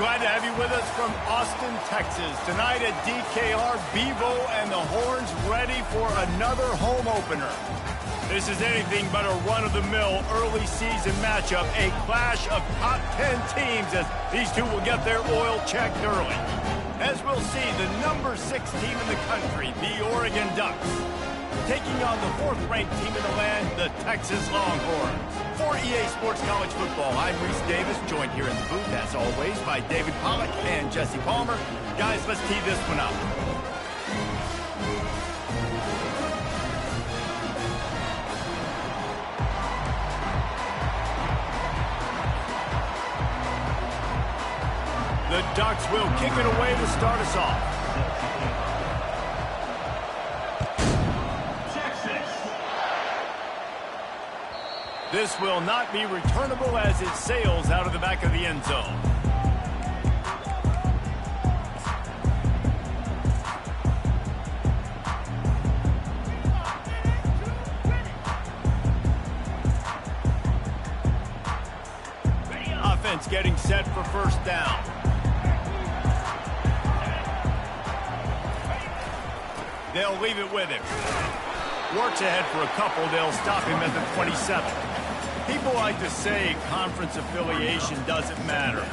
Glad to have you with us from Austin, Texas. Tonight at DKR, Bevo and the Horns ready for another home opener. This is anything but a run-of-the-mill early season matchup, a clash of top 10 teams as these two will get their oil checked early. As we'll see, the number 6 team in the country, the Oregon Ducks, taking on the 4th-ranked team in the land, the Texas Longhorns. For EA Sports College Football, I'm Reese Davis, joined here in the booth, as always, by David Pollack and Jesse Palmer. Guys, let's tee this one up. The Ducks will kick it away to start us off. This will not be returnable as it sails out of the back of the end zone. Offense getting set for first down. They'll leave it with him. Works ahead for a couple. They'll stop him at the 27. People like to say conference affiliation doesn't matter.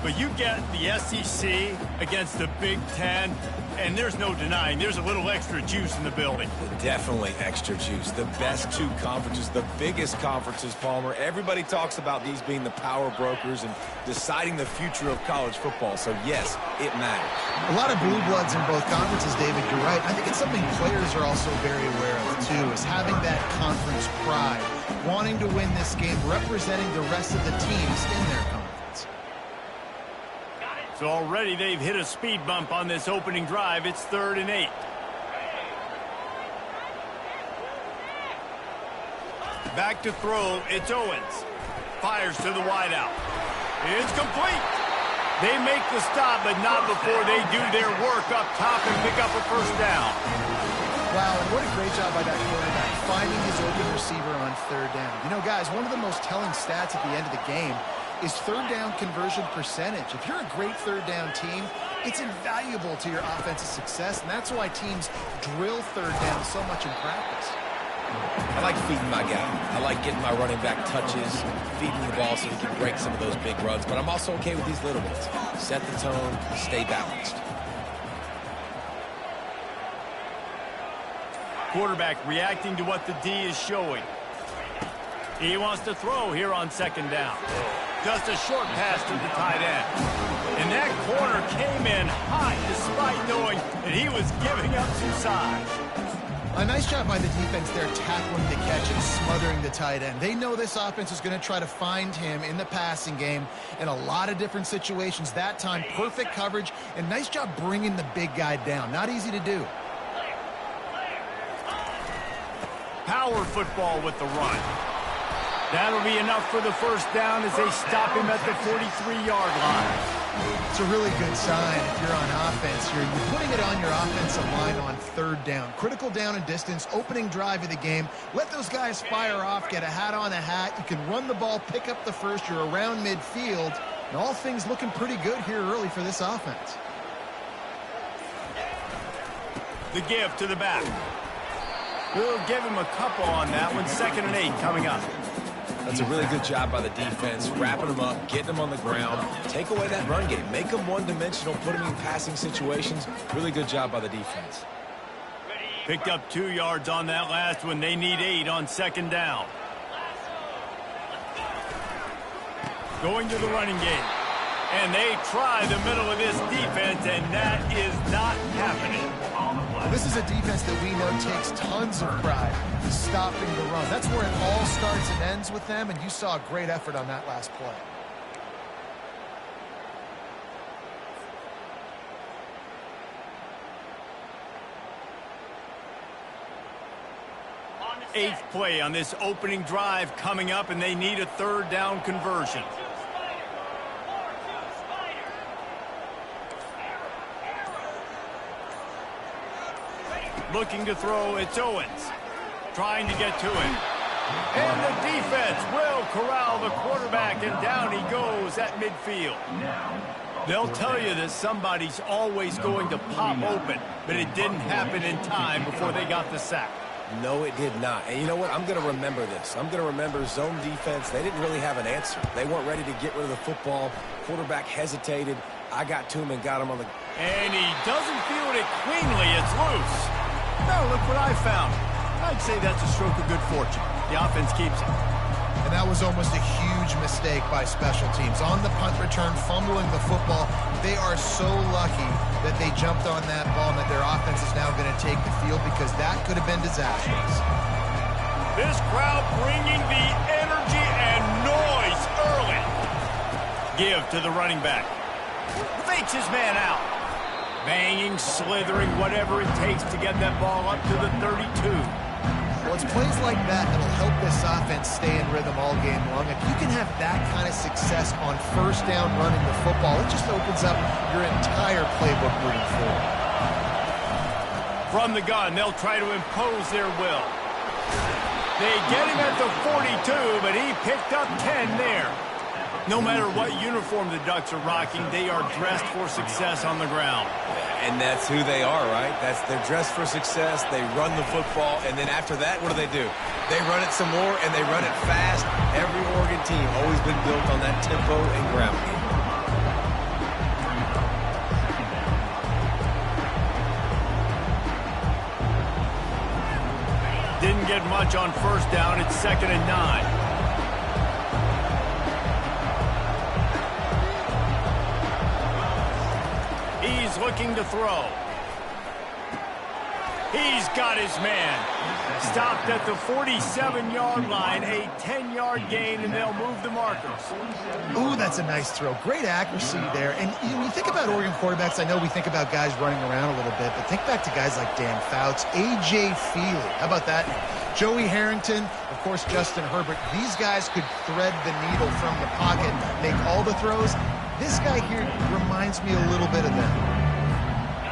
But you get the SEC against the Big Ten, and there's no denying there's a little extra juice in the building. Definitely extra juice. The best 2 conferences, the biggest conferences, Palmer. Everybody talks about these being the power brokers and deciding the future of college football. So, yes, it matters. A lot of blue bloods in both conferences, David. You're right. I think it's something players are also very aware of, too, is having that conference pride, wanting to win this game, representing the rest of the teams in their conference. So already they've hit a speed bump on this opening drive. It's 3rd and 8. Back to throw. It's Owens. Fires to the wideout. It's complete. They make the stop, but not before they do their work up top and pick up a first down. Wow, and what a great job by that quarterback, finding his open receiver on 3rd down. You know, guys, one of the most telling stats at the end of the game is 3rd down conversion percentage. If you're a great 3rd down team, it's invaluable to your offensive success, and that's why teams drill 3rd down so much in practice. I like feeding my guy. I like getting my running back touches, feeding the ball so he can break some of those big runs, but I'm also okay with these little ones. Set the tone, stay balanced. Quarterback reacting to what the D is showing. He wants to throw here on 2nd down. Just a short pass to the tight end. And that corner came in hot despite knowing that he was giving up some size. A nice job by the defense there, tackling the catch and smothering the tight end. They know this offense is going to try to find him in the passing game in a lot of different situations. That time, perfect coverage, and nice job bringing the big guy down. Not easy to do. Power football with the run. That'll be enough for the first down as they stop him at the 43-yard line. It's a really good sign if you're on offense. You're putting it on your offensive line on 3rd down. Critical down and distance, opening drive of the game. Let those guys fire off, get a hat on a hat. You can run the ball, pick up the first. You're around midfield. And all things looking pretty good here early for this offense. The give to the back. We'll give him a couple on that one. 2nd and 8 coming up. That's a really good job by the defense, wrapping them up, getting them on the ground. Take away that run game. Make them one-dimensional, put them in passing situations. Really good job by the defense. Picked up 2 yards on that last one. They need 8 on 2nd down. Going to the running game. And they try the middle of this defense, and that is not happening. This is a defense that we know takes tons of pride in stopping the run. That's where it all starts and ends with them, and you saw a great effort on that last play. Eighth play on this opening drive coming up, and they need a 3rd down conversion. Looking to throw, it's Owens. Trying to get to him. And the defense will corral the quarterback, and down he goes at midfield. They'll tell you that somebody's always going to pop open, but it didn't happen in time before they got the sack. No, it did not. And you know what? I'm going to remember this. I'm going to remember zone defense. They didn't really have an answer. They weren't ready to get rid of the football. Quarterback hesitated. I got to him and got him on the... And he doesn't field it cleanly. It's loose. Now look what I found. I'd say that's a stroke of good fortune. The offense keeps it. And that was almost a huge mistake by special teams. On the punt return, fumbling the football, they are so lucky that they jumped on that ball and that their offense is now going to take the field because that could have been disastrous. This crowd bringing the energy and noise early. Give to the running back. Fakes his man out. Banging, slithering, whatever it takes to get that ball up to the 32. Well, it's plays like that that'll help this offense stay in rhythm all game long. If you can have that kind of success on first down running the football, it just opens up your entire playbook moving forward. From the gun, they'll try to impose their will. They get him at the 42, but he picked up 10 there. No matter what uniform the Ducks are rocking, they are dressed for success on the ground. And that's who they are, right? They're dressed for success. They run the football, and then after that, what do? They run it some more, and they run it fast. Every Oregon team always been built on that tempo and ground game. Didn't get much on first down. It's 2nd and 9. He's looking to throw. He's got his man. Stopped at the 47-yard line, a 10-yard gain, and they'll move the markers. Ooh, that's a nice throw. Great accuracy there. And when you think about Oregon quarterbacks, I know we think about guys running around a little bit, but think back to guys like Dan Fouts, A.J. Feely. How about that? Joey Harrington, of course, Justin Herbert. These guys could thread the needle from the pocket, make all the throws. This guy here reminds me a little bit of them.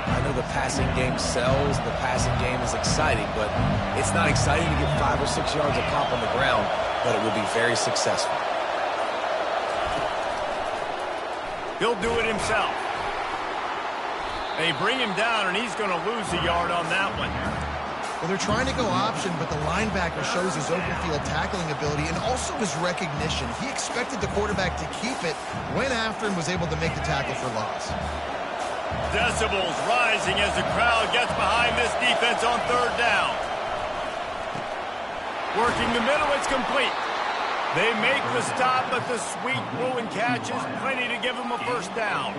I know the passing game sells, the passing game is exciting, but it's not exciting to get 5 or 6 yards a pop on the ground, but it will be very successful. He'll do it himself. They bring him down, and he's going to lose a yard on that one. Well, they're trying to go option, but the linebacker shows his open field tackling ability and also his recognition. He expected the quarterback to keep it, went after and was able to make the tackle for loss. Decibels rising as the crowd gets behind this defense on 3rd down. Working the middle, it's complete. They make the stop, but the sweet throw and catch is plenty to give them a first down.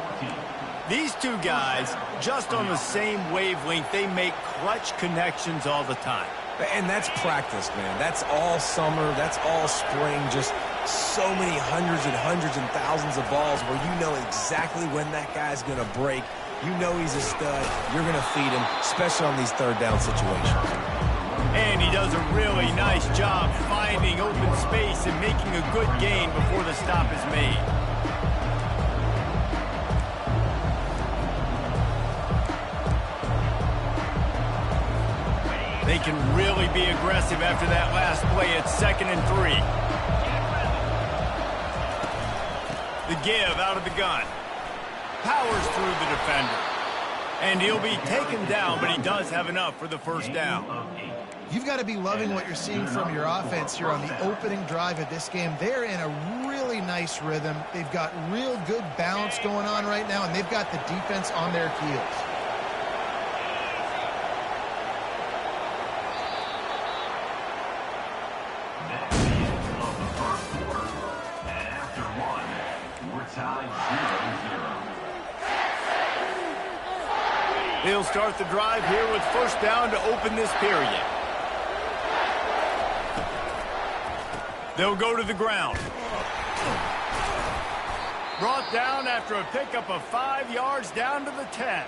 These two guys, just on the same wavelength, they make clutch connections all the time. And that's practice, man. That's all summer. That's all spring. Just so many hundreds and thousands of balls where you know exactly when that guy's going to break. You know he's a stud. You're going to feed him, especially on these 3rd down situations. And he does a really nice job finding open space and making a good gain before the stop is made. They can really be aggressive after that last play. It's 2nd and 3. The give out of the gun. Powers through the defender. And he'll be taken down, but he does have enough for the first down. You've got to be loving what you're seeing from your offense here on the opening drive of this game. They're in a really nice rhythm. They've got real good balance going on right now, and they've got the defense on their heels. They'll start the drive here with first down to open this period. They'll go to the ground. Brought down after a pickup of 5 yards down to the 10.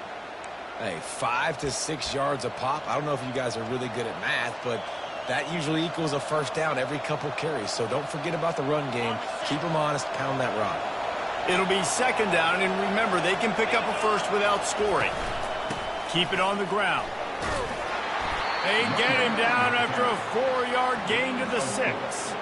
Hey, 5 to 6 yards a pop. I don't know if you guys are really good at math, but that usually equals a first down every couple carries. So don't forget about the run game. Keep them honest. Pound that rock. It'll be 2nd down, and remember, they can pick up a first without scoring. Keep it on the ground. They get him down after a 4-yard gain to the 6.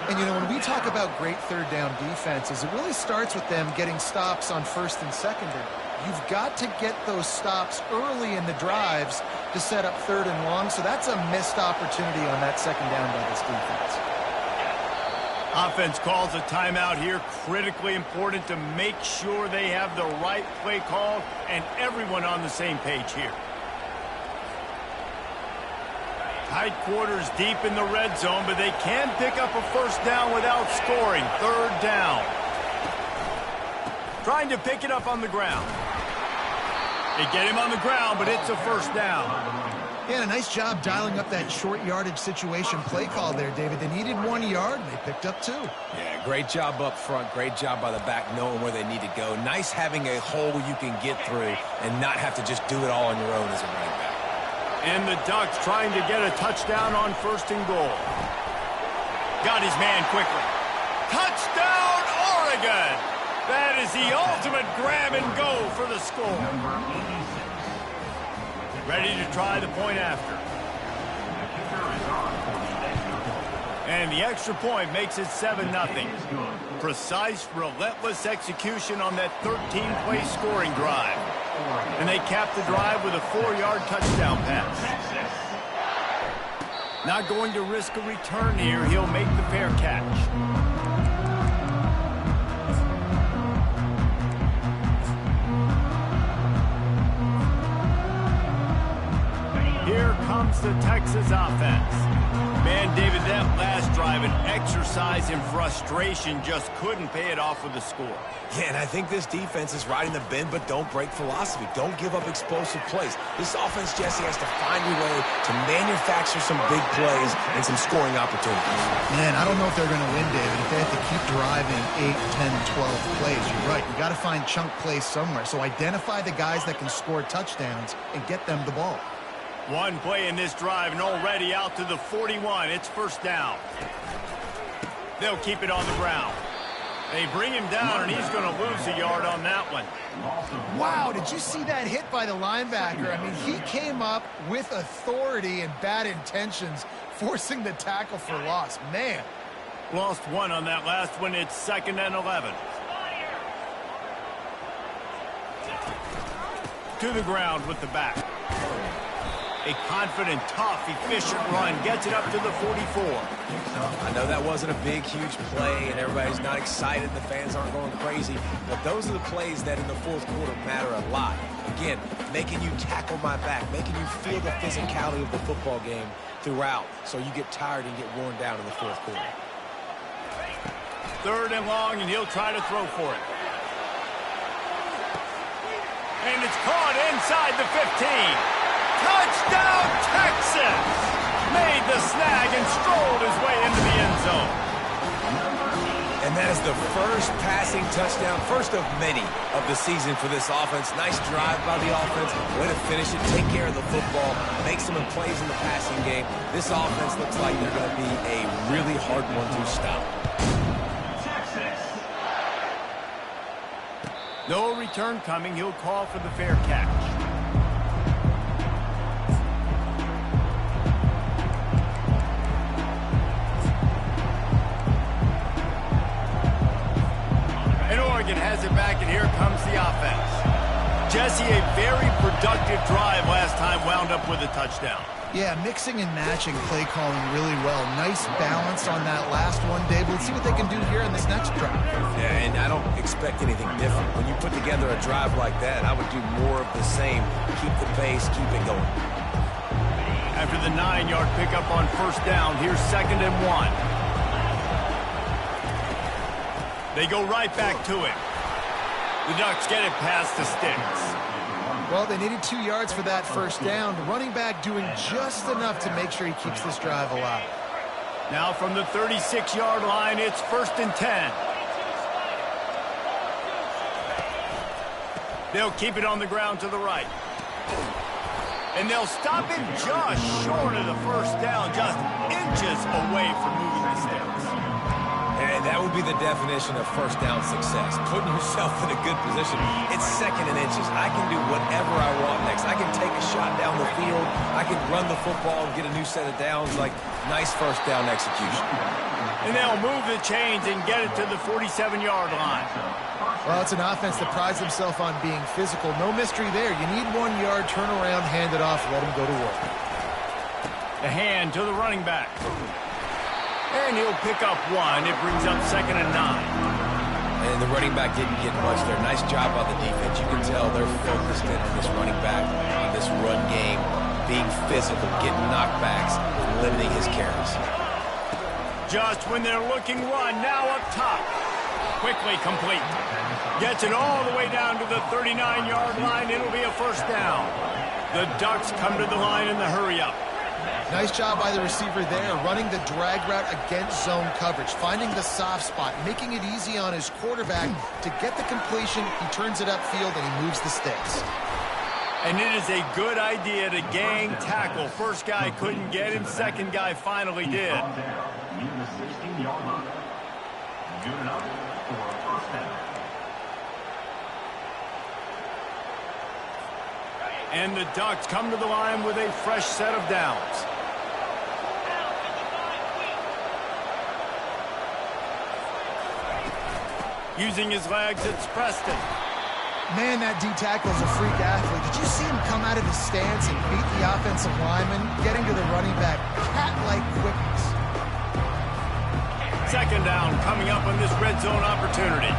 And, you know, when we talk about great third down defenses, it really starts with them getting stops on first and second down. You've got to get those stops early in the drives to set up third and long, so that's a missed opportunity on that second down by this defense. Offense calls a timeout here. Critically important to make sure they have the right play call and everyone on the same page here. Tight quarters deep in the red zone, but they can pick up a first down without scoring. Third down. Trying to pick it up on the ground. They get him on the ground, but it's a first down. Yeah, a nice job dialing up that short yardage situation play call there, David. They needed 1 yard, and they picked up 2. Yeah, great job up front. Great job by the back knowing where they need to go. Nice having a hole you can get through and not have to just do it all on your own as a running back. And the Ducks trying to get a touchdown on first and goal. Got his man quickly. Touchdown, Oregon! That is the ultimate grab and go for the score. Ready to try the point after. And the extra point makes it 7-0. Precise, relentless execution on that 13-play scoring drive. And they cap the drive with a 4-yard touchdown pass. Not going to risk a return here. He'll make the fair catch. Here comes the Texas offense. Man, David, that last drive, an exercise in frustration, just couldn't pay it off with a score. Yeah, and I think this defense is riding the bend but don't break philosophy. Don't give up explosive plays. This offense, Jesse, has to find a way to manufacture some big plays and some scoring opportunities. Man, I don't know if they're going to win, David, if they have to keep driving 8, 10, 12 plays. You're right. You got to find chunk plays somewhere. So identify the guys that can score touchdowns and get them the ball. One play in this drive and already out to the 41. It's first down. They'll keep it on the ground. They bring him down, and he's going to lose a yard on that one. Wow, did you see that hit by the linebacker? I mean, he came up with authority and bad intentions, forcing the tackle for loss. Man. Lost one on that last one. It's 2nd and 11. To the ground with the back. A confident, tough, efficient run. Gets it up to the 44. I know that wasn't a big, huge play, and everybody's not excited. The fans aren't going crazy. But those are the plays that in the fourth quarter matter a lot. Again, making you tackle my back, making you feel the physicality of the football game throughout so you get tired and get worn down in the fourth quarter. 3rd and long, and he'll try to throw for it. And it's caught inside the 15. Touchdown, Texas! Made the snag and strolled his way into the end zone. And that is the first passing touchdown, first of many of the season for this offense. Nice drive by the offense. Way to finish it, take care of the football, make some plays in the passing game. This offense looks like they're going to be a really hard one to stop. No return coming. He'll call for the fair catch. Has it back, and here comes the offense. Jesse, a very productive drive last time wound up with a touchdown. Yeah, mixing and matching play calling really well. Nice balance on that last one, Dave. Let's see what they can do here in this next drive. Yeah, and I don't expect anything different. When you put together a drive like that, I would do more of the same. Keep the pace, keep it going. After the 9-yard pickup on first down, here's 2nd and 1. They go right back to him. The Ducks get it past the sticks. Well, they needed 2 yards for that first down. The running back doing just enough to make sure he keeps this drive alive. Now from the 36-yard line, it's 1st and 10. They'll keep it on the ground to the right. And they'll stop him just short of the first down, just inches away from moving the sticks. And that would be the definition of first down success. Putting yourself in a good position. It's 2nd and inches. I can do whatever I want next. I can take a shot down the field. I I can run the football and get a new set of downs. Like, nice first down execution. And they'll move the chains and get it to the 47-yard line. Well, it's an offense that prides themselves on being physical. No mystery there. You need 1 yard, turn around, hand it off, let them go to work. The hand to the running back. And he'll pick up 1. It brings up 2nd and 9. And the running back didn't get much there. Nice job on the defense. You can tell they're focused in on this running back, on this run game, being physical, getting knockbacks, and limiting his carries. Just when they're looking run, now up top. Quickly complete. Gets it all the way down to the 39-yard line. It'll be a first down. The Ducks come to the line in the hurry-up. Nice job by the receiver there, running the drag route against zone coverage, finding the soft spot, making it easy on his quarterback to get the completion. He turns it upfield, and he moves the sticks. And it is a good idea to gang tackle. First guy couldn't get him. Second guy finally did. And the Ducks come to the line with a fresh set of downs. Using his legs, it's Preston. Man, that D-tackle is a freak athlete. Did you see him come out of his stance and beat the offensive lineman, getting to the running back? Cat-like quickness. Second down coming up on this red zone opportunity.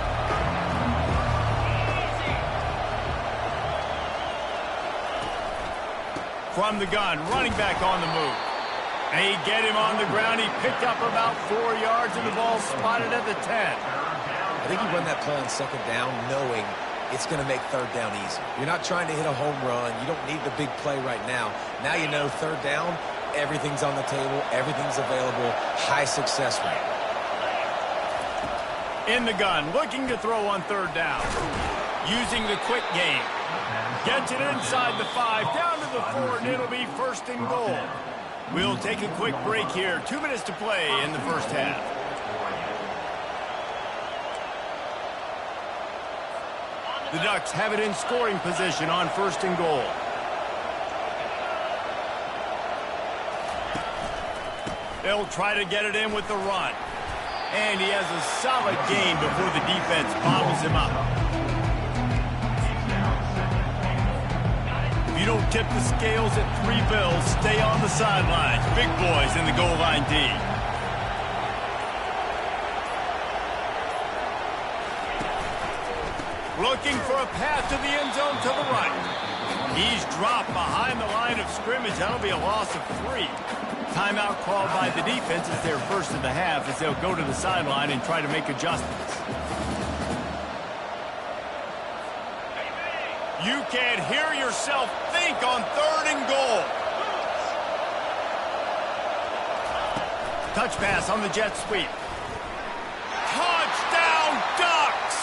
From the gun, running back on the move. They get him on the ground. He picked up about 4 yards, and the ball spotted at the 10. I think he run that play on second down knowing it's going to make third down easy. You're not trying to hit a home run. You don't need the big play right now. Now you know third down, everything's on the table, everything's available, high success rate. In the gun, looking to throw on third down. Using the quick game. Gets it inside the 5, down to the 4, and it'll be first and goal. We'll take a quick break here. 2 minutes to play in the first half. The Ducks have it in scoring position on first and goal. They'll try to get it in with the run. And he has a solid gain before the defense bottles him up. If you don't tip the scales at 3 bills, stay on the sidelines. Big boys in the goal line D. Looking for a path to the end zone to the right. He's dropped behind the line of scrimmage. That'll be a loss of 3. Timeout called by the defense as their first of the half, as they'll go to the sideline and try to make adjustments. You can't hear yourself think on third and goal. Touch pass on the jet sweep. Touchdown, Ducks!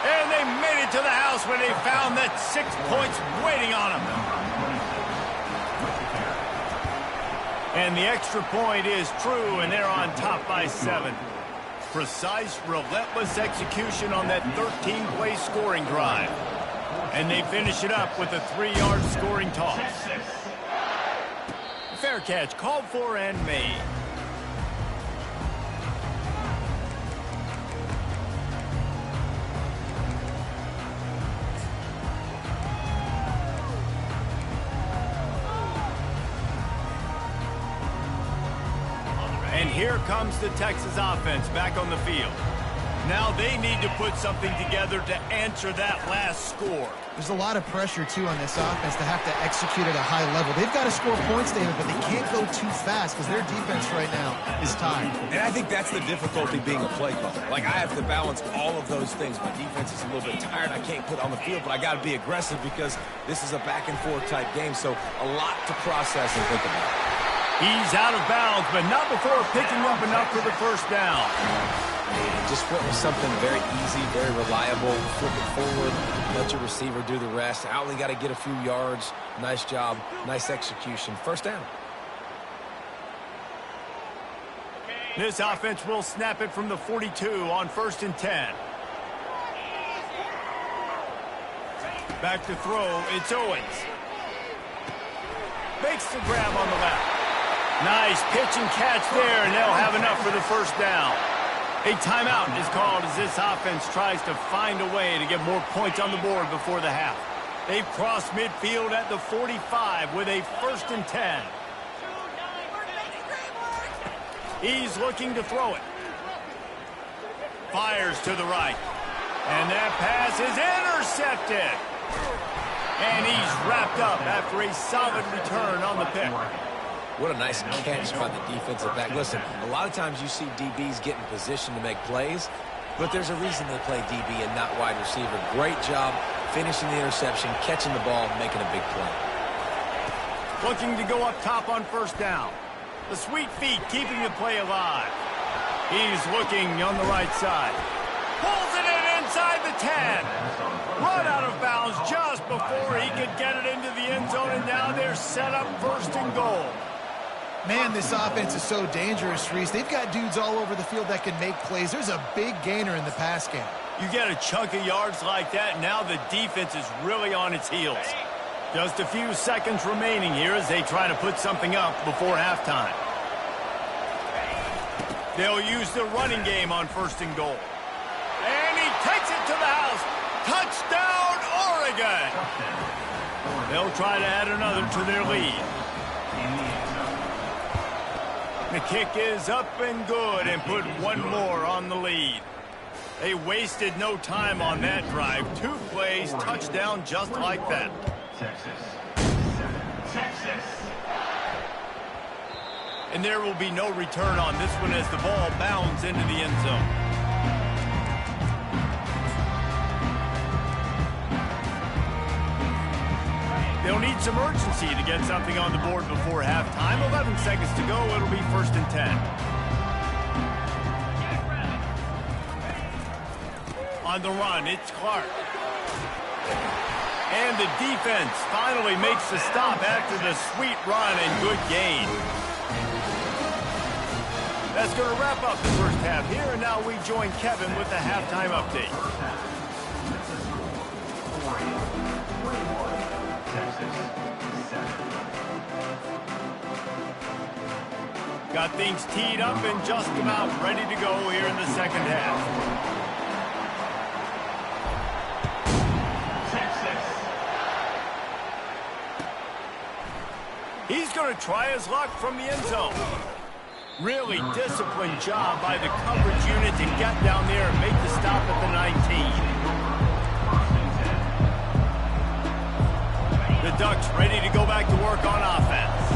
And they made it to the house when they found that 6 points waiting on them. And the extra point is true, and they're on top by 7. Precise, relentless execution on that 13-play scoring drive. And they finish it up with a 3-yard scoring toss. Fair catch called for and made. And here comes the Texas offense back on the field. Now they need to put something together to answer that last score. There's a lot of pressure, too, on this offense to have to execute at a high level. They've got to score points, David, but they can't go too fast because their defense right now is tired. And I think that's the difficulty being a play caller. Like, I have to balance all of those things. My defense is a little bit tired. I can't put on the field, but I got to be aggressive because this is a back-and-forth type game, so a lot to process and think about. He's out of bounds, but not before picking up enough for the first down. Just went with something very easy, very reliable. Flip it forward, let your receiver do the rest. I only got to get a few yards. Nice job, nice execution. First down. This offense will snap it from the 42 on 1st and 10. Back to throw, it's Owens. Makes the grab on the left. Nice pitch and catch there, and they'll have enough for the first down. A timeout is called as this offense tries to find a way to get more points on the board before the half. They've crossed midfield at the 45 with a 1st and 10. He's looking to throw it. Fires to the right. And that pass is intercepted. And he's wrapped up after a solid return on the pick. What a nice catch by the defensive back. Listen, a lot of times you see DBs get in position to make plays, but there's a reason they play DB and not wide receiver. Great job finishing the interception, catching the ball, making a big play. Looking to go up top on 1st down. The sweet feet keeping the play alive. He's looking on the right side. Pulls it in inside the 10. Run out of bounds just before he could get it into the end zone, and now they're set up 1st and goal. Man, this offense is so dangerous, Reese. They've got dudes all over the field that can make plays. There's a big gainer in the pass game. You get a chunk of yards like that, now the defense is really on its heels. Just a few seconds remaining here as they try to put something up before halftime. They'll use the running game on 1st and goal. And he takes it to the house. Touchdown, Oregon! They'll try to add another to their lead. The kick is up and good and put one more on the lead. They wasted no time on that drive. 2 plays, touchdown just like that. Texas. And there will be no return on this one as the ball bounds into the end zone. They'll need some urgency to get something on the board before halftime. 11 seconds to go. It'll be 1st and 10. On the run, it's Clark. And the defense finally makes the stop after the sweet run and good gain. That's going to wrap up the 1st half here, and now we join Kevin with the halftime update. Got things teed up and just about ready to go here in the 2nd half. He's going to try his luck from the end zone. Really disciplined job by the coverage unit to get down there and make the stop at the 19. The Ducks ready to go back to work on offense.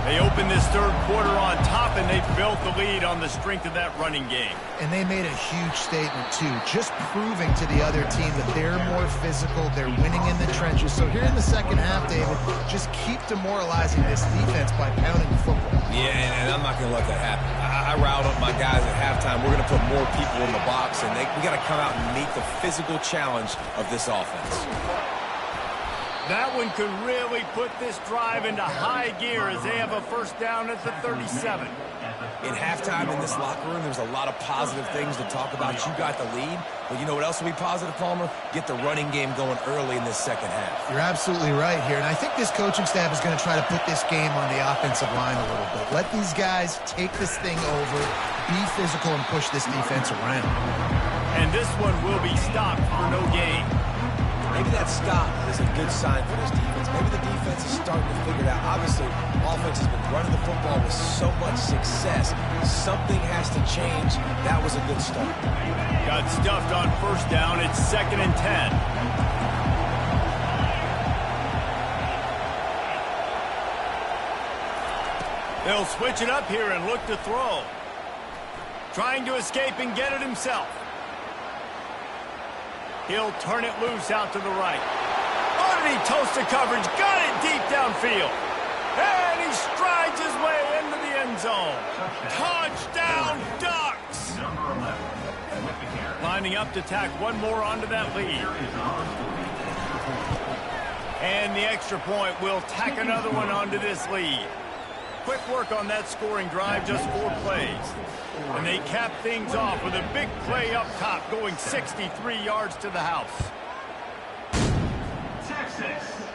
They opened this 3rd quarter on top, and they built the lead on the strength of that running game. And they made a huge statement, too, just proving to the other team that they're more physical, they're winning in the trenches. So here in the 2nd half, David, just keep demoralizing this defense by pounding the football. Yeah, and I'm not going to let that happen. I riled up my guys at halftime. We're going to put more people in the box, and we got to come out and meet the physical challenge of this offense. That one could really put this drive into high gear as they have a 1st down at the 37. In halftime in this locker room, there's a lot of positive things to talk about. You got the lead, but you know what else will be positive, Palmer? Get the running game going early in this 2nd half. You're absolutely right here, and I think this coaching staff is going to try to put this game on the offensive line a little bit. Let these guys take this thing over, be physical, and push this defense around. And this one will be stopped for no gain. Maybe that stop is a good sign for this defense. Maybe the defense is starting to figure it out. Obviously, offense has been running the football with so much success. Something has to change. That was a good start. Got stuffed on 1st down. It's 2nd and 10. They'll switch it up here and look to throw. Trying to escape and get it himself. He'll turn it loose out to the right. Oh, did he toast the coverage? Got it deep downfield. And he strides his way into the end zone. Touchdown, Ducks! Lining up to tack one more onto that lead. And the extra point will tack another one onto this lead. Quick work on that scoring drive, just 4 plays. And they cap things off with a big play up top, going 63 yards to the house. Texas.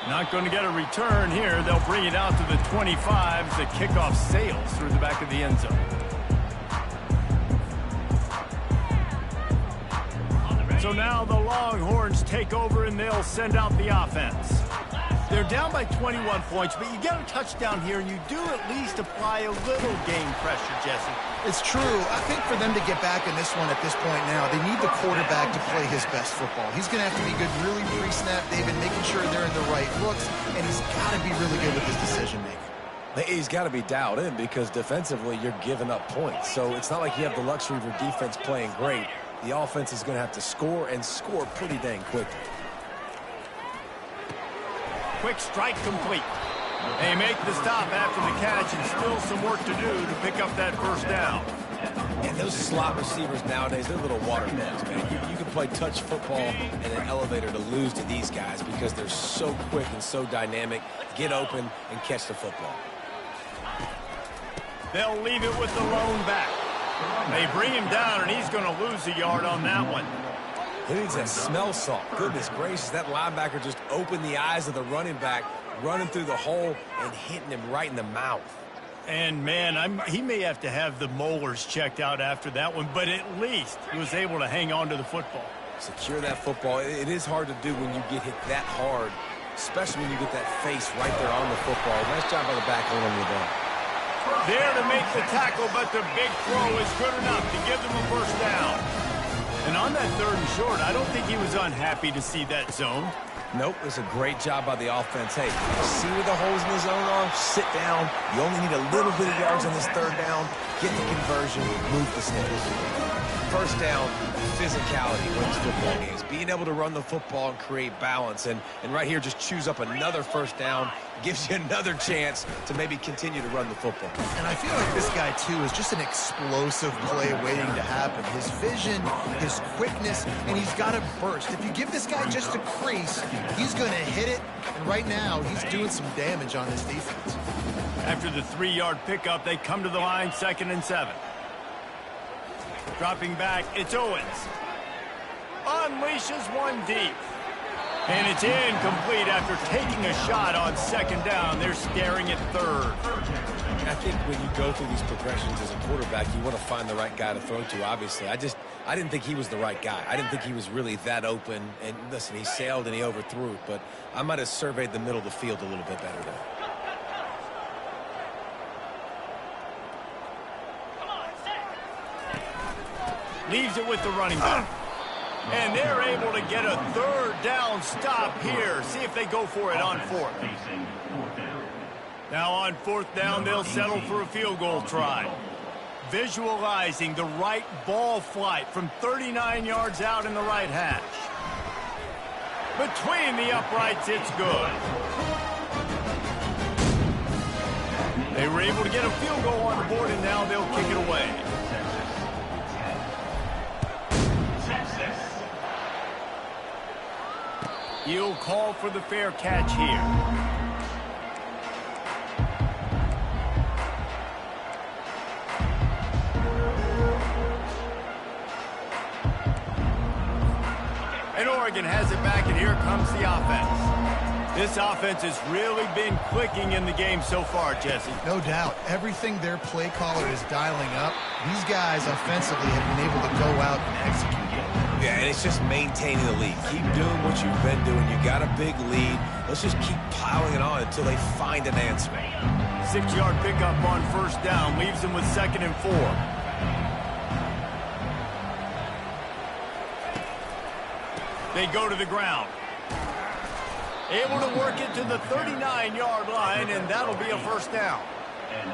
Not going to get a return here. They'll bring it out to the 25 as the kickoff sails through the back of the end zone. So now the Longhorns take over and they'll send out the offense. They're down by 21 points, but you get a touchdown here, and you do at least apply a little game pressure, Jesse. It's true. I think for them to get back in this one at this point now, they need the quarterback to play his best football. He's going to have to be good really pre-snap, David, making sure they're in the right looks, and he's got to be really good with his decision-making. He's got to be dialed in because defensively you're giving up points. So it's not like you have the luxury of your defense playing great. The offense is going to have to score and score pretty dang quickly. Quick strike complete. They make the stop after the catch, and still some work to do to pick up that first down. And those slot receivers nowadays, they're little water dogs, man. You can play touch football in an elevator to lose to these guys because they're so quick and so dynamic. Get open and catch the football. They'll leave it with the lone back. They bring him down, and he's going to lose a yard on that one. He needs that smell salt. Goodness gracious, that linebacker just opened the eyes of the running back, running through the hole and hitting him right in the mouth. And, man, he may have to have the molars checked out after that one, but at least he was able to hang on to the football. Secure that football. It is hard to do when you get hit that hard, especially when you get that face right there on the football. Nice job by the back holding you down. There to make the tackle, but the big throw is good enough to give them a first down. And on that 3rd and short, I don't think he was unhappy to see that zone. Nope, it's a great job by the offense. Hey, see where the holes in the zone are? Sit down. You only need a little bit of yards on this 3rd down. Get the conversion, move the sticks. First down, physicality wins football games. Being able to run the football and create balance. And right here, just choose up another first down. Gives you another chance to maybe continue to run the football. And I feel like this guy, too, is just an explosive play waiting to happen. His vision, his quickness, and he's got to burst. If you give this guy just a crease, he's going to hit it. And right now, he's doing some damage on his defense. After the 3-yard pickup, they come to the line, 2nd and 7. Dropping back, it's Owens. Unleashes one deep. And it's incomplete after taking a shot on 2nd down. They're staring at 3rd. I think when you go through these progressions as a quarterback, you want to find the right guy to throw to, obviously. I didn't think he was the right guy. I didn't think he was really that open. And listen, he sailed and he overthrew it, but I might have surveyed the middle of the field a little bit better there. Leaves it with the running back. And they're able to get a 3rd down stop here. See if they go for it on 4th. Now on 4th down, they'll settle for a field goal try. Visualizing the right ball flight from 39 yards out in the right hash. Between the uprights, it's good. They were able to get a field goal on the board, and now they'll kick it away. He'll call for the fair catch here. And Oregon has it back, and here comes the offense. This offense has really been clicking in the game so far, Jesse. No doubt. Everything their play caller is dialing up, these guys offensively have been able to go out and execute. Yeah, and it's just maintaining the lead. Keep doing what you've been doing. You got a big lead. Let's just keep piling it on until they find an answer. 6-yard pickup on 1st down. Leaves them with 2nd and 4. They go to the ground. Able to work it to the 39-yard line, and that'll be a first down.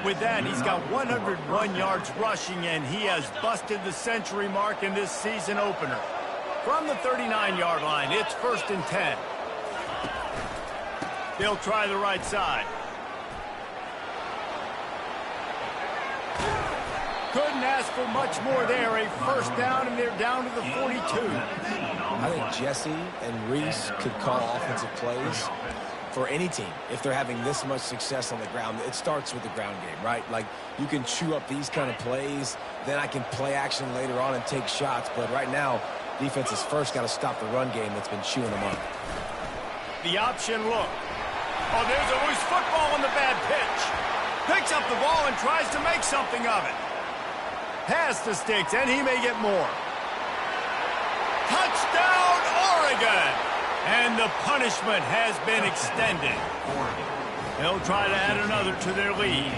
With that, he's got 101 yards rushing, and he has busted the century mark in this season opener. From the 39-yard line, it's 1st and 10. They'll try the right side. Couldn't ask for much more there. A first down, and they're down to the 42. I think Jesse and Reese could call offensive plays for any team. If they're having this much success on the ground, it starts with the ground game, right? Like, you can chew up these kind of plays, then I can play action later on and take shots. But right now, defense has first got to stop the run game that's been chewing them up. The option look. Oh, there's a loose football on the bad pitch. Picks up the ball and tries to make something of it. Pass the sticks, and he may get more. Touchdown, Oregon! And the punishment has been extended. They'll try to add another to their lead.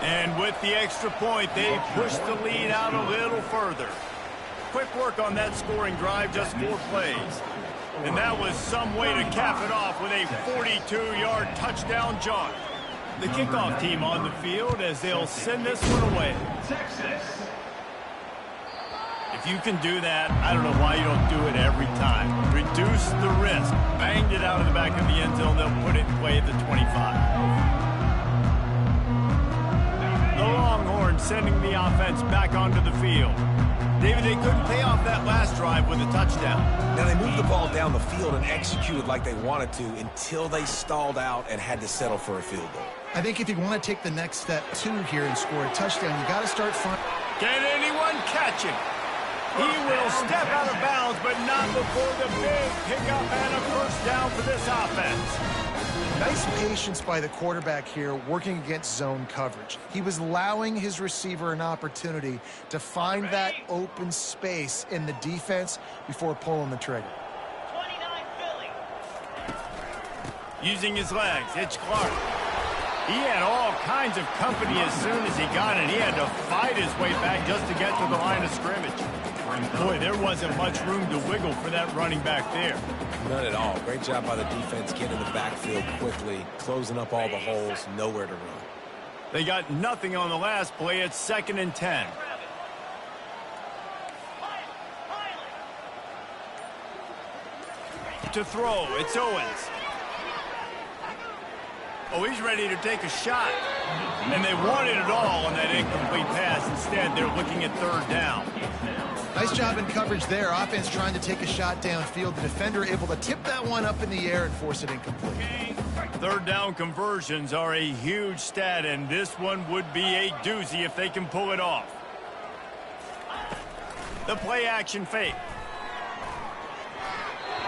And with the extra point, they push the lead out a little further. Quick work on that scoring drive, just 4 plays. And that was some way to cap it off with a 42-yard touchdown jaunt. The kickoff team on the field as they'll send this one away. If you can do that, I don't know why you don't do it every time. Reduce the risk. Banged it out of the back of the end zone. They'll put it in play at the 25. The Longhorns sending the offense back onto the field. David, they couldn't pay off that last drive with a touchdown. Now, they moved the ball down the field and executed like they wanted to until they stalled out and had to settle for a field goal. I think if you want to take the next step, too, here and score a touchdown, you got to start front. Can anyone catch him? He will step out of bounds, but not before the big pickup and a first down for this offense. Nice patience by the quarterback here working against zone coverage. He was allowing his receiver an opportunity to find that open space in the defense before pulling the trigger. 29 Philly. Using his legs, it's Clark. He had all kinds of company as soon as he got it. He had to fight his way back just to get to the line of scrimmage. Boy, there wasn't much room to wiggle for that running back there. None at all. Great job by the defense getting in the backfield quickly, closing up all the holes, nowhere to run. They got nothing on the last play. It's 2nd and 10. To throw, it's Owens. Oh, he's ready to take a shot. And they wanted it all on that incomplete pass. Instead, they're looking at 3rd down. Nice job in coverage there. Offense trying to take a shot downfield. The defender able to tip that one up in the air and force it incomplete. 3rd down conversions are a huge stat, and this one would be a doozy if they can pull it off. The play action fake.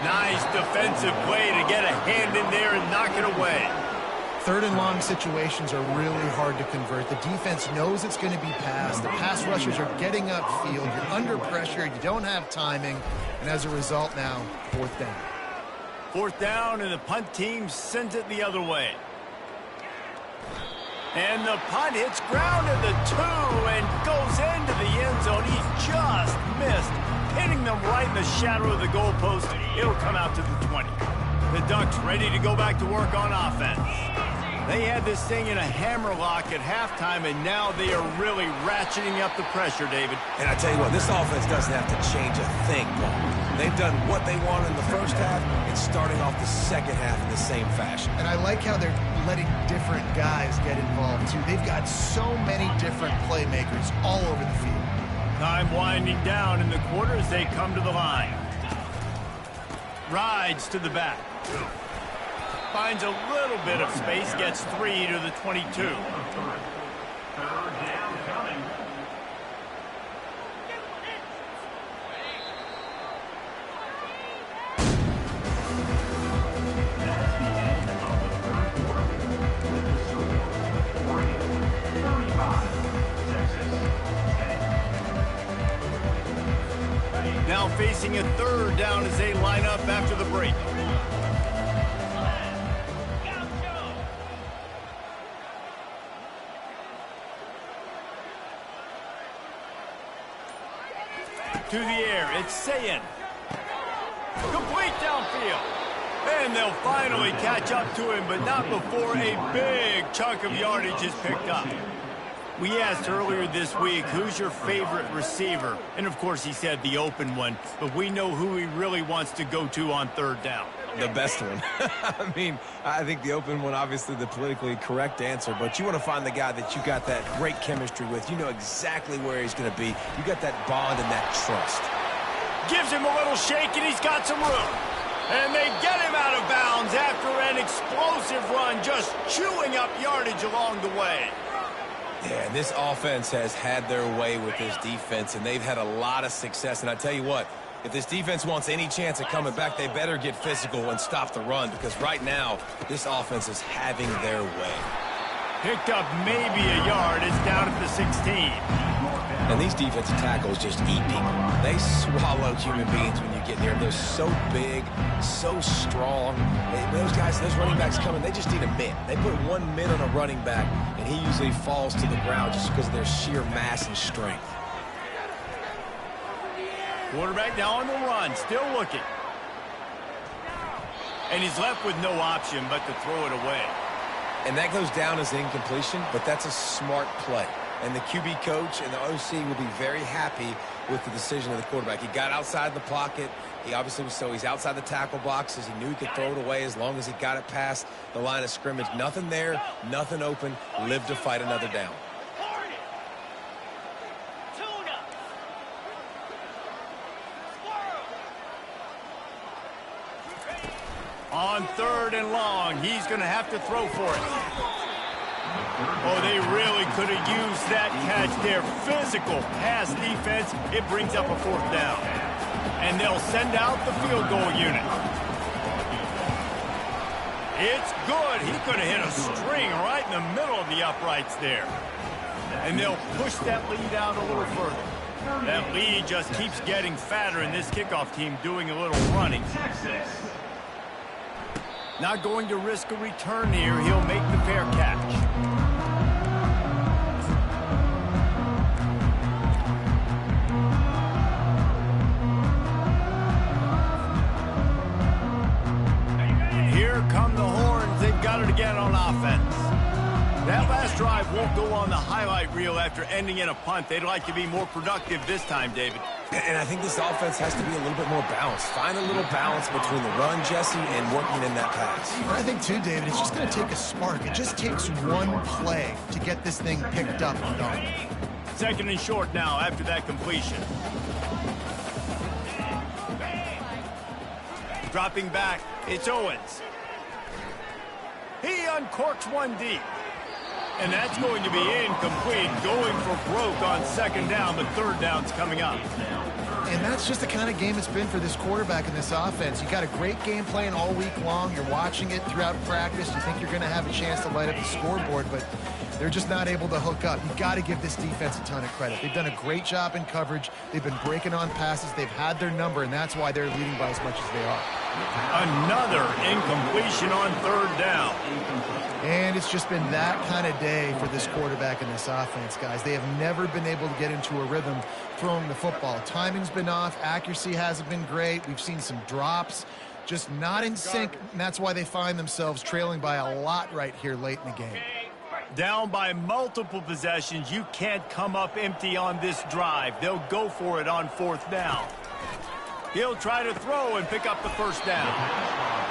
Nice defensive play to get a hand in there and knock it away. 3rd and long situations are really hard to convert. The defense knows it's going to be passed. The pass rushers are getting upfield. You're under pressure. You don't have timing. And as a result now, 4th down. 4th down, and the punt team sends it the other way. And the punt hits ground at the 2 and goes into the end zone. He's just missed, hitting them right in the shadow of the goalpost. It'll come out to the 20. The Ducks ready to go back to work on offense. They had this thing in a hammerlock at halftime, and now they are really ratcheting up the pressure, David. And I tell you what, this offense doesn't have to change a thing, Paul. They've done what they wanted in the first half and starting off the second half in the same fashion. And I like how they're letting different guys get involved, too. They've got so many different playmakers all over the field. Time winding down in the quarter as they come to the line. Rides to the back. Finds a little bit of space, gets 3 to the 22. Now facing a 3rd down as they line up after the break. To the air, it's Sayin. Complete downfield. And they'll finally catch up to him, but not before a big chunk of yardage is picked up. We asked earlier this week, who's your favorite receiver? And, of course, he said the open one, but we know who he really wants to go to on 3rd down. The best one. I mean, I think the open one, obviously the politically correct answer, but you want to find the guy that you got that great chemistry with. You know exactly where he's going to be. You got that bond and that trust. Gives him a little shake, and he's got some room. And they get him out of bounds after an explosive run, just chewing up yardage along the way. Yeah, this offense has had their way with this defense, and they've had a lot of success. And I tell you what, If this defense wants any chance of coming back, they better get physical and stop the run, because right now, this offense is having their way. Picked up maybe a yard. It's down at the 16. And these defensive tackles just eat people. They swallow human beings when you get near them. They're so big, so strong. Those guys, those running backs coming, they just need a mitt. They put 1 mitt on a running back, and he usually falls to the ground just because of their sheer mass and strength. Quarterback now on the run, still looking. And he's left with no option but to throw it away. And that goes down as an incompletion, but that's a smart play. And the QB coach and the OC will be very happy with the decision of the quarterback. He got outside the pocket. He obviously was, so he's outside the tackle boxes. He knew he could throw it away as long as he got it past the line of scrimmage. Nothing there, nothing open. Live to fight another down. On 3rd and long, he's going to have to throw for it. Oh, they really could have used that catch there. Physical pass defense. It brings up a 4th down. And they'll send out the field goal unit. It's good. He could have hit a string right in the middle of the uprights there. And they'll push that lead out a little further. That lead just keeps getting fatter, and this kickoff team doing a little running. Not going to risk a return here. He'll make the fair catch. Here come the Horns. They've got it again on offense. That last drive won't go on the highlight reel after ending in a punt. They'd like to be more productive this time, David. And I think this offense has to be a little bit more balanced. Find a little balance between the run, Jesse, and working in that pass. I think, too, David, it's just going to take a spark. It just takes one play to get this thing picked up and going. 2nd and short now after that completion. Dropping back, it's Owens. He uncorks one deep. And that's going to be incomplete, going for broke on 2nd down, but 3rd down's coming up. And that's just the kind of game it's been for this quarterback in this offense. You got a great game plan all week long. You're watching it throughout practice. You think you're going to have a chance to light up the scoreboard, but they're just not able to hook up. You've got to give this defense a ton of credit. They've done a great job in coverage. They've been breaking on passes. They've had their number, and that's why they're leading by as much as they are. Another incompletion on 3rd down. And it's just been that kind of day for this quarterback in this offense, guys. They have never been able to get into a rhythm throwing the football. Timing's been off. Accuracy hasn't been great. We've seen some drops. Just not in sync, and that's why they find themselves trailing by a lot right here late in the game. Down by multiple possessions. You can't come up empty on this drive. They'll go for it on 4th down. He'll try to throw and pick up the 1st down.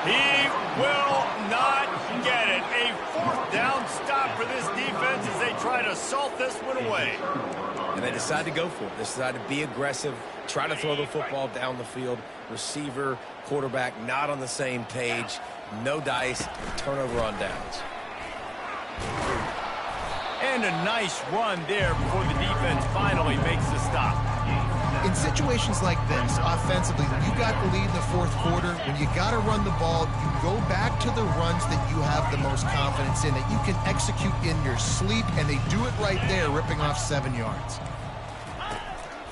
He will not get it. A 4th down stop for this defense as they try to salt this one away. And they decide to go for it. They decide to be aggressive, try to throw the football down the field. Receiver, quarterback, not on the same page. No dice, turnover on downs. And a nice run there before the defense finally makes the stop. In situations like this, offensively, when you got the lead in the 4th quarter, when you got to run the ball, you go back to the runs that you have the most confidence in, that you can execute in your sleep, and they do it right there, ripping off 7 yards.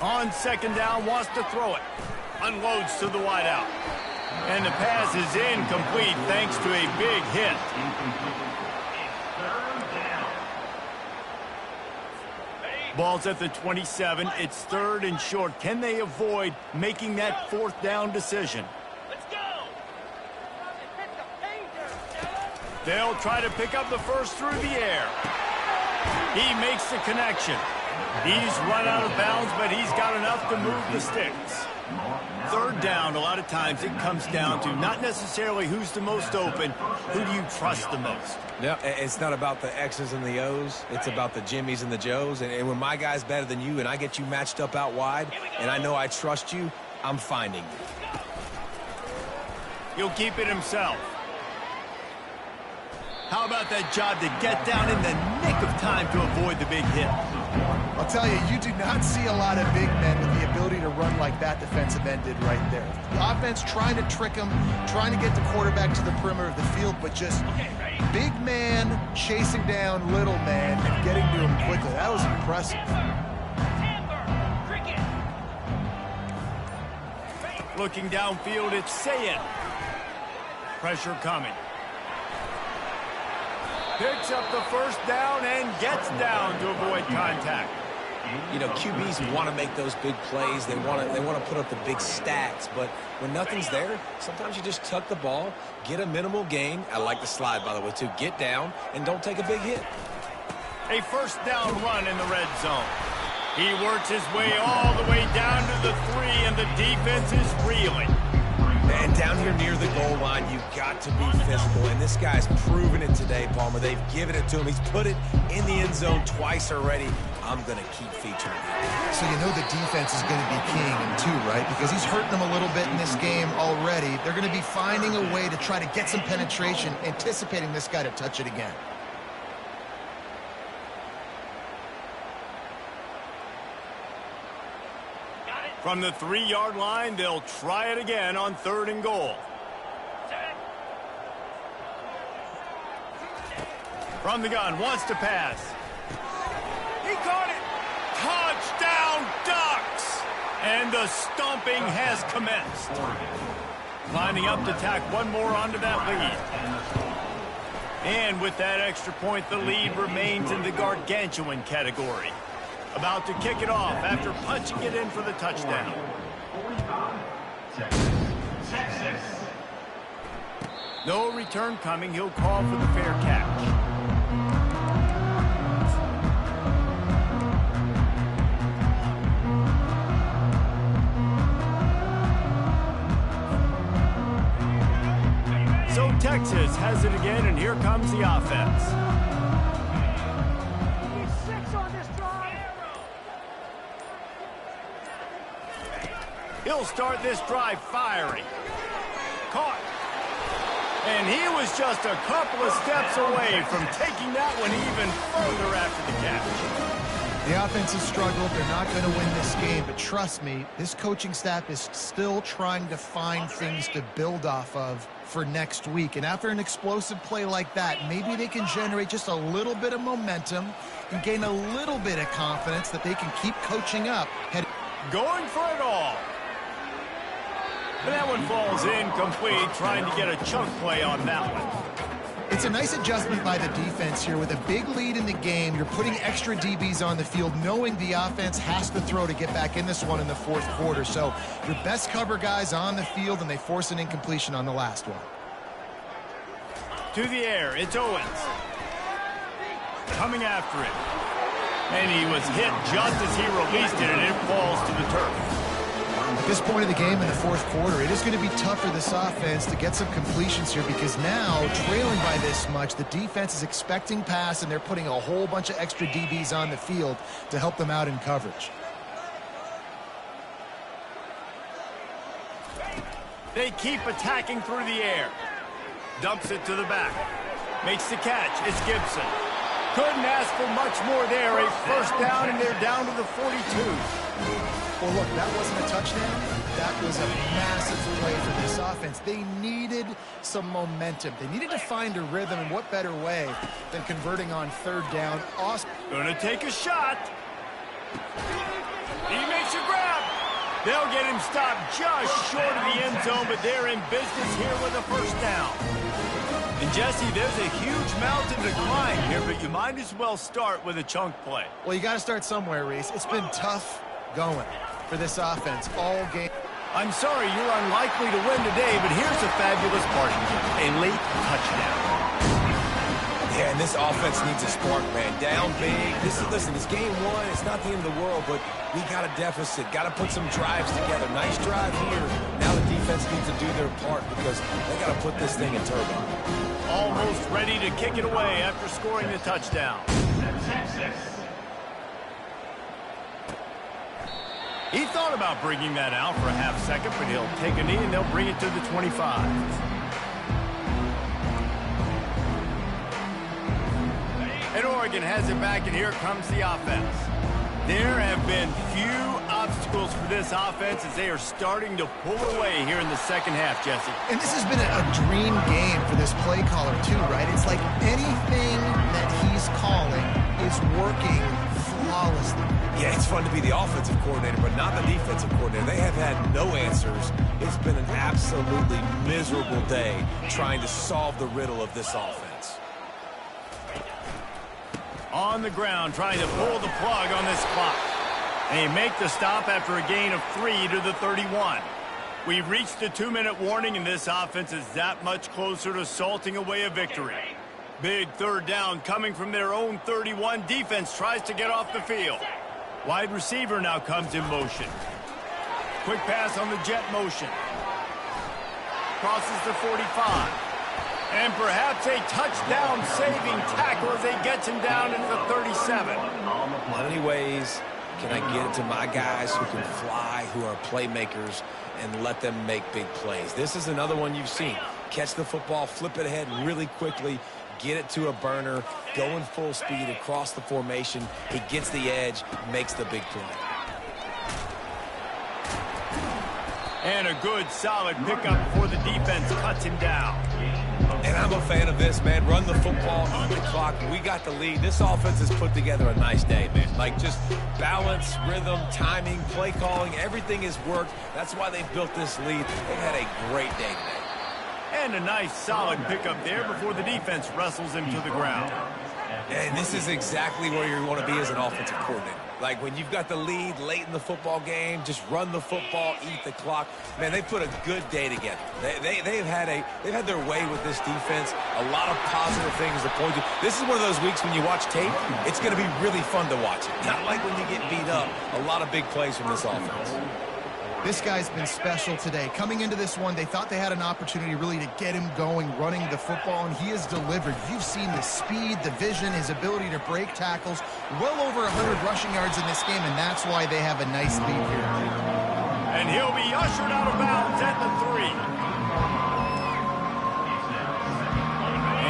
On 2nd down, wants to throw it. Unloads to the wideout. And the pass is incomplete thanks to a big hit. Ball's at the 27. It's 3rd and short. Can they avoid making that 4th down decision? Let's go. They'll try to pick up the 1st through the air. He makes the connection. He's run out of bounds, but he's got enough to move the sticks. 3rd down, a lot of times it comes down to not necessarily who's the most open, who do you trust the most? Yeah, it's not about the X's and the O's. It's about the Jimmys and the Joes. And when my guy's better than you and I get you matched up out wide and I know I trust you, I'm finding you. He'll keep it himself. How about that job to get down in the nick of time to avoid the big hit? I'll tell you, you do not see a lot of big men with the ability to run like that defensive end did right there. The offense trying to trick him, trying to get the quarterback to the perimeter of the field, but just big man chasing down little man and getting to him quickly. That was impressive. Looking downfield, it's Sayed. Pressure coming. Picks up the first down and gets down to avoid contact. You know, QBs want to make those big plays. They want to put up the big stats. But when nothing's there, sometimes you just tuck the ball, get a minimal gain. I like the slide, by the way, too. Get down and don't take a big hit. A first down run in the red zone. He works his way all the way down to the 3, and the defense is reeling. Man, down here near the goal line, you've got to be physical, and this guy's proven it today, Palmer. They've given it to him. He's put it in the end zone twice already. I'm going to keep featuring it. So you know the defense is going to be keying him too, right? Because he's hurting them a little bit in this game already. They're going to be finding a way to try to get some penetration, anticipating this guy to touch it again. From the 3-yard line, they'll try it again on 3rd and goal. From the gun, wants to pass. He caught it. Touchdown, Ducks! And the stomping has commenced. Lining up to tack one more onto that lead. And with that extra point, the lead remains in the gargantuan category. About to kick it off after punching it in for the touchdown. No return coming. He'll call for the fair catch. So Texas has it again, and here comes the offense. He'll start this drive firing. Caught. And he was just a couple of steps away from taking that one even further after the catch. The offense has struggled. They're not going to win this game, but trust me, this coaching staff is still trying to find things to build off of for next week. And after an explosive play like that, maybe they can generate just a little bit of momentum and gain a little bit of confidence that they can keep coaching up. Going for it all. But that one falls incomplete, trying to get a chunk play on that one. It's a nice adjustment by the defense here. With a big lead in the game, you're putting extra DBs on the field, knowing the offense has to throw to get back in this one in the 4th quarter. So your best cover guys on the field, and they force an incompletion on the last one. To the air, it's Owens. Coming after it. And he was hit just as he released it, and it falls to the turf. At this point of the game in the 4th quarter, it is going to be tough for this offense to get some completions here, because now, trailing by this much, the defense is expecting pass, and they're putting a whole bunch of extra DBs on the field to help them out in coverage. They keep attacking through the air. Dumps it to the back. Makes the catch. It's Gibson. Couldn't ask for much more there. A first down, and they're down to the 42. Well, look, that wasn't a touchdown. That was a massive play for this offense. They needed some momentum. They needed to find a rhythm, and what better way than converting on 3rd down. Awesome. Gonna take a shot. He makes a grab. They'll get him stopped just short of the end zone, but they're in business here with a first down. And Jesse, there's a huge mountain to climb here, but you might as well start with a chunk play. Well, you got to start somewhere, Reese. It's been tough going for this offense all game. I'm sorry you're unlikely to win today, but here's a fabulous part. A late touchdown. Yeah, and this offense needs a spark, man. Down big. Listen, it's game 1. It's not the end of the world, but we got a deficit. Got to put some drives together. Nice drive here. Now the defense needs to do their part, because they got to put this thing in turbo. Almost ready to kick it away after scoring the touchdown. He thought about bringing that out for a half second, but he'll take a knee and they'll bring it to the 25. And Oregon has it back, and here comes the offense. There have been few obstacles for this offense as they are starting to pull away here in the second half, Jesse. And this has been a dream game for this play caller too, right? It's like anything that he's calling is working flawlessly. Yeah, it's fun to be the offensive coordinator, but not the defensive coordinator. They have had no answers. It's been an absolutely miserable day trying to solve the riddle of this offense. On the ground, trying to pull the plug on this clock. They make the stop after a gain of 3 to the 31. We've reached the 2-minute warning, and this offense is that much closer to salting away a victory. Big third down coming from their own 31. Defense tries to get off the field. Wide receiver now comes in motion. Quick pass on the jet motion. Crosses the 45. And perhaps a touchdown-saving tackle as they get him down at the 37. How many ways can I get it to my guys who can fly, who are playmakers, and let them make big plays? This is another one you've seen. Catch the football, flip it ahead really quickly, get it to a burner, go in full speed across the formation. He gets the edge, makes the big play. And a good, solid pickup before the defense cuts him down. And I'm a fan of this, man. Run the football, eat the clock. We got the lead. This offense has put together a nice day, man. Like, just balance, rhythm, timing, play calling, everything has worked. That's why they've built this lead. They've had a great day today. And a nice, solid pickup there before the defense wrestles him to the ground. And this is exactly where you want to be as an offensive coordinator. Like, when you've got the lead late in the football game, just run the football, eat the clock. Man, they put a good day together. They've had their way with this defense. A lot of positive things to point to. This is one of those weeks when you watch tape, it's going to be really fun to watch it. Not like when you get beat up. A lot of big plays from this offense. This guy's been special today. Coming into this one, they thought they had an opportunity really to get him going, running the football, and he has delivered. You've seen the speed, the vision, his ability to break tackles. Well over 100 rushing yards in this game, and that's why they have a nice lead here. And he'll be ushered out of bounds at the 3.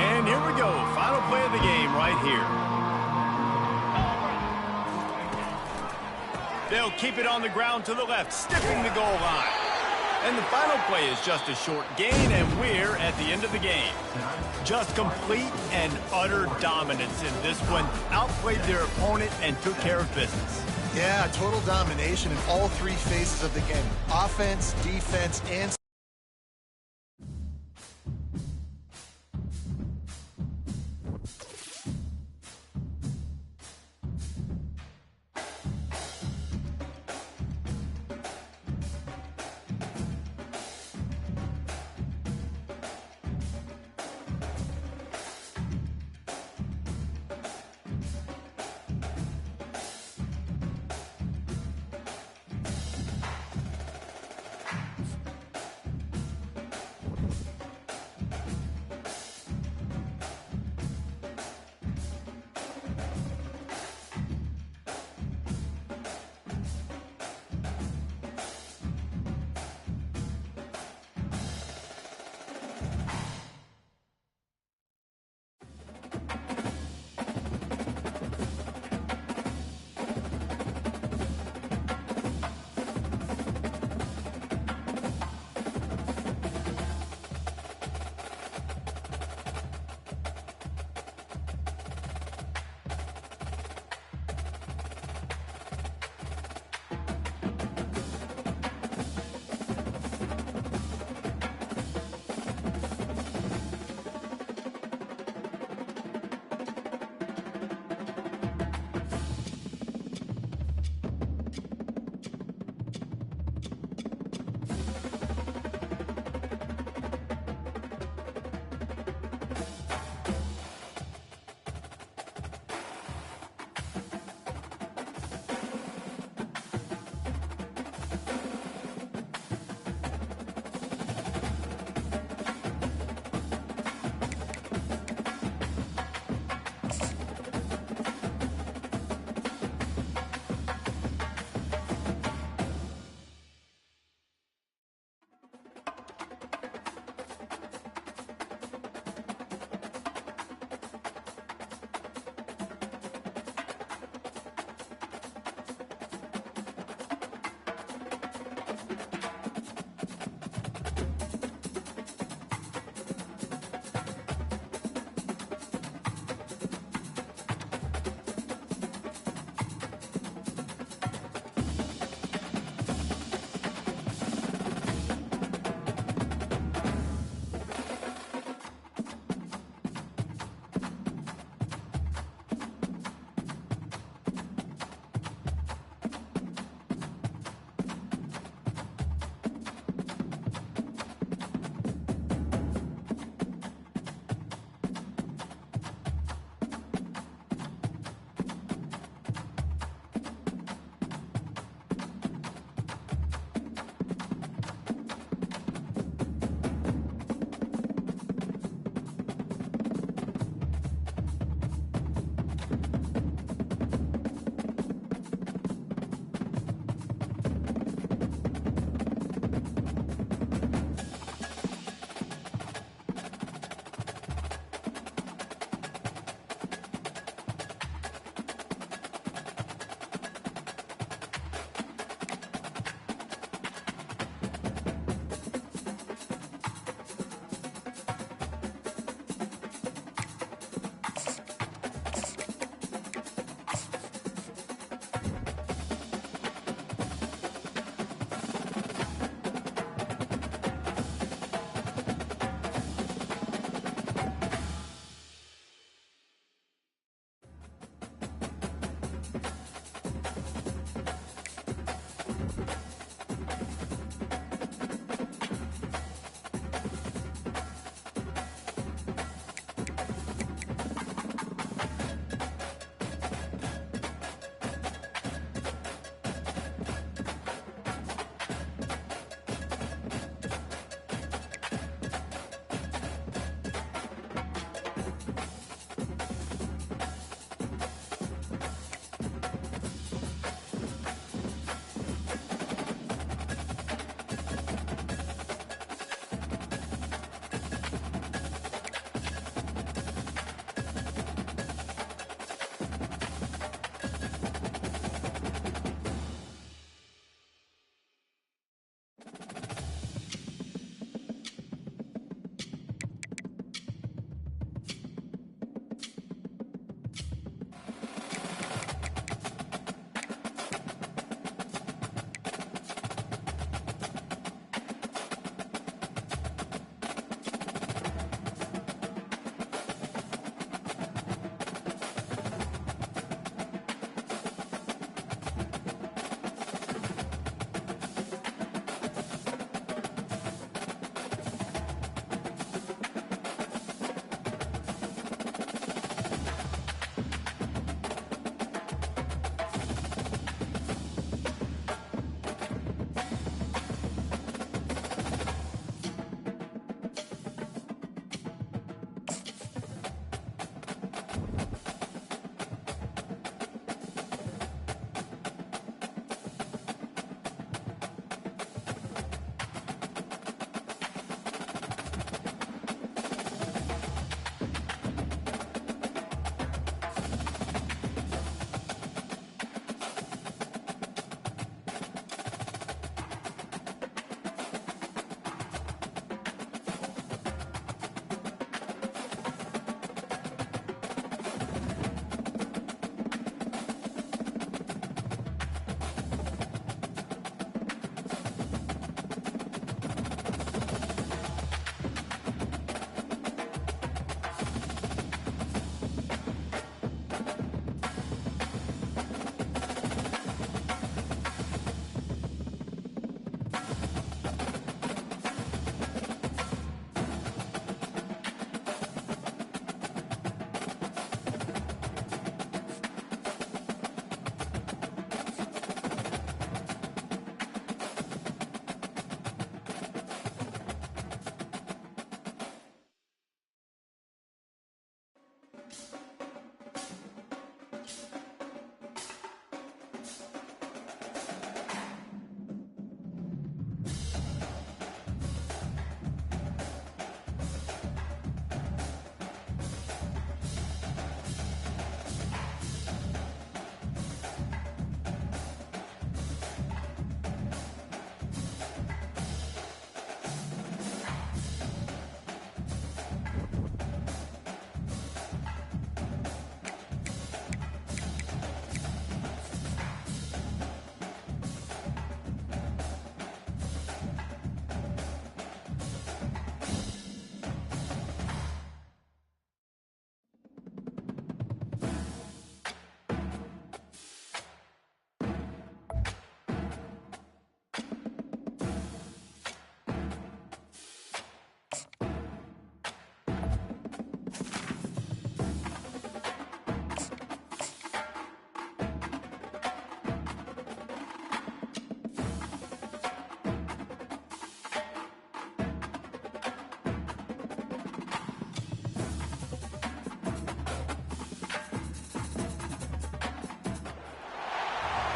And here we go. Final play of the game right here. They'll keep it on the ground to the left, stiffing the goal line. And the final play is just a short gain, and we're at the end of the game. Just complete and utter dominance in this one. Outplayed their opponent and took care of business. Yeah, total domination in all 3 phases of the game. Offense, defense, and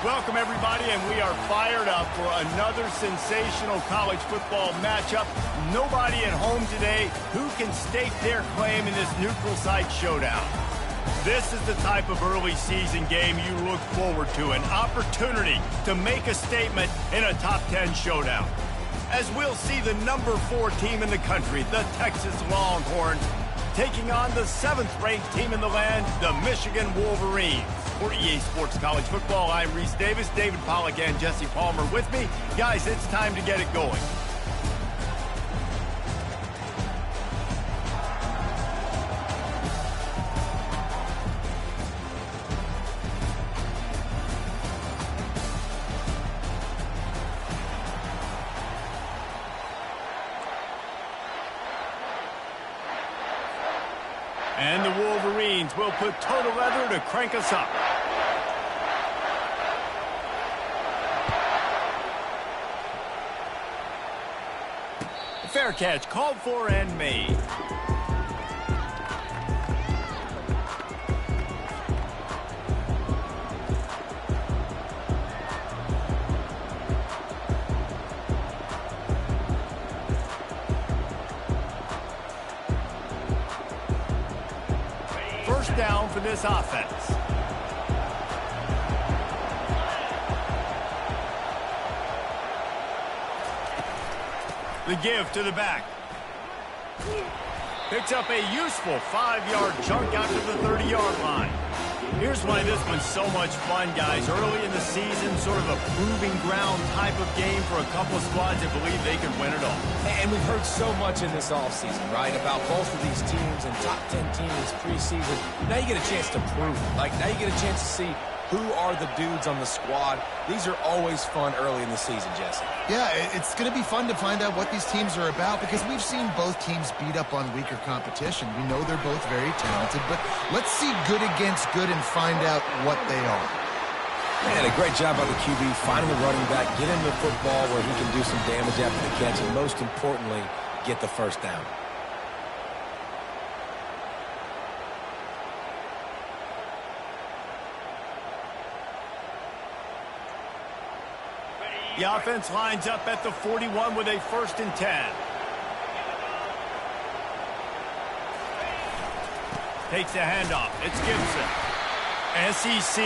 Welcome, everybody, and we are fired up for another sensational college football matchup. Nobody at home today who can stake their claim in this neutral site showdown. This is the type of early season game you look forward to, an opportunity to make a statement in a top 10 showdown. As we'll see the number 4 team in the country, the Texas Longhorns, taking on the 7th-ranked team in the land, the Michigan Wolverines. For EA Sports College Football, I'm Reese Davis, David Pollack, and Jesse Palmer with me. Guys, it's time to get it going. And the Wolverines will put total leather to crank us up. Fair catch called for and made. First down for this offense. The give to the back. Picks up a useful 5-yard chunk out to the 30-yard line. Here's why this one's so much fun, guys. Early in the season, sort of a proving ground type of game for a couple of squads that believe they can win it all. And we've heard so much in this offseason, right, about both of these teams and top 10 teams preseason. Now you get a chance to prove it. Like, now you get a chance to see who are the dudes on the squad. These are always fun early in the season, Jesse. Yeah, it's going to be fun to find out what these teams are about because we've seen both teams beat up on weaker competition. We know they're both very talented, but let's see good against good and find out what they are. Man, a great job by the QB finding the running back, get him the football where he can do some damage after the catch, and most importantly, get the first down. The offense lines up at the 41 with a 1st and 10. Takes the handoff. It's Gibson. SEC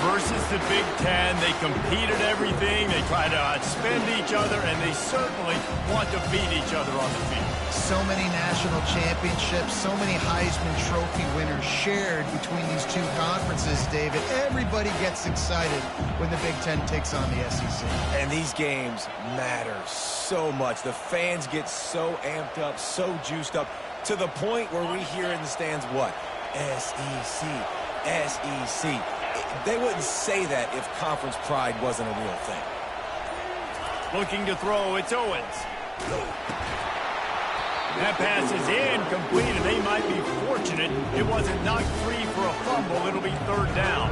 versus the Big Ten. They compete at everything. They try to outspend each other, and they certainly want to beat each other on the field. So many national championships, so many Heisman Trophy winners shared between these two conferences, David. Everybody gets excited when the Big Ten takes on the SEC. And these games matter so much. The fans get so amped up, so juiced up, to the point where we hear in the stands, what? SEC, SEC. They wouldn't say that if conference pride wasn't a real thing. Looking to throw, it's Owens. That pass is incomplete, and they might be fortunate it wasn't knocked free for a fumble. It'll be 3rd down.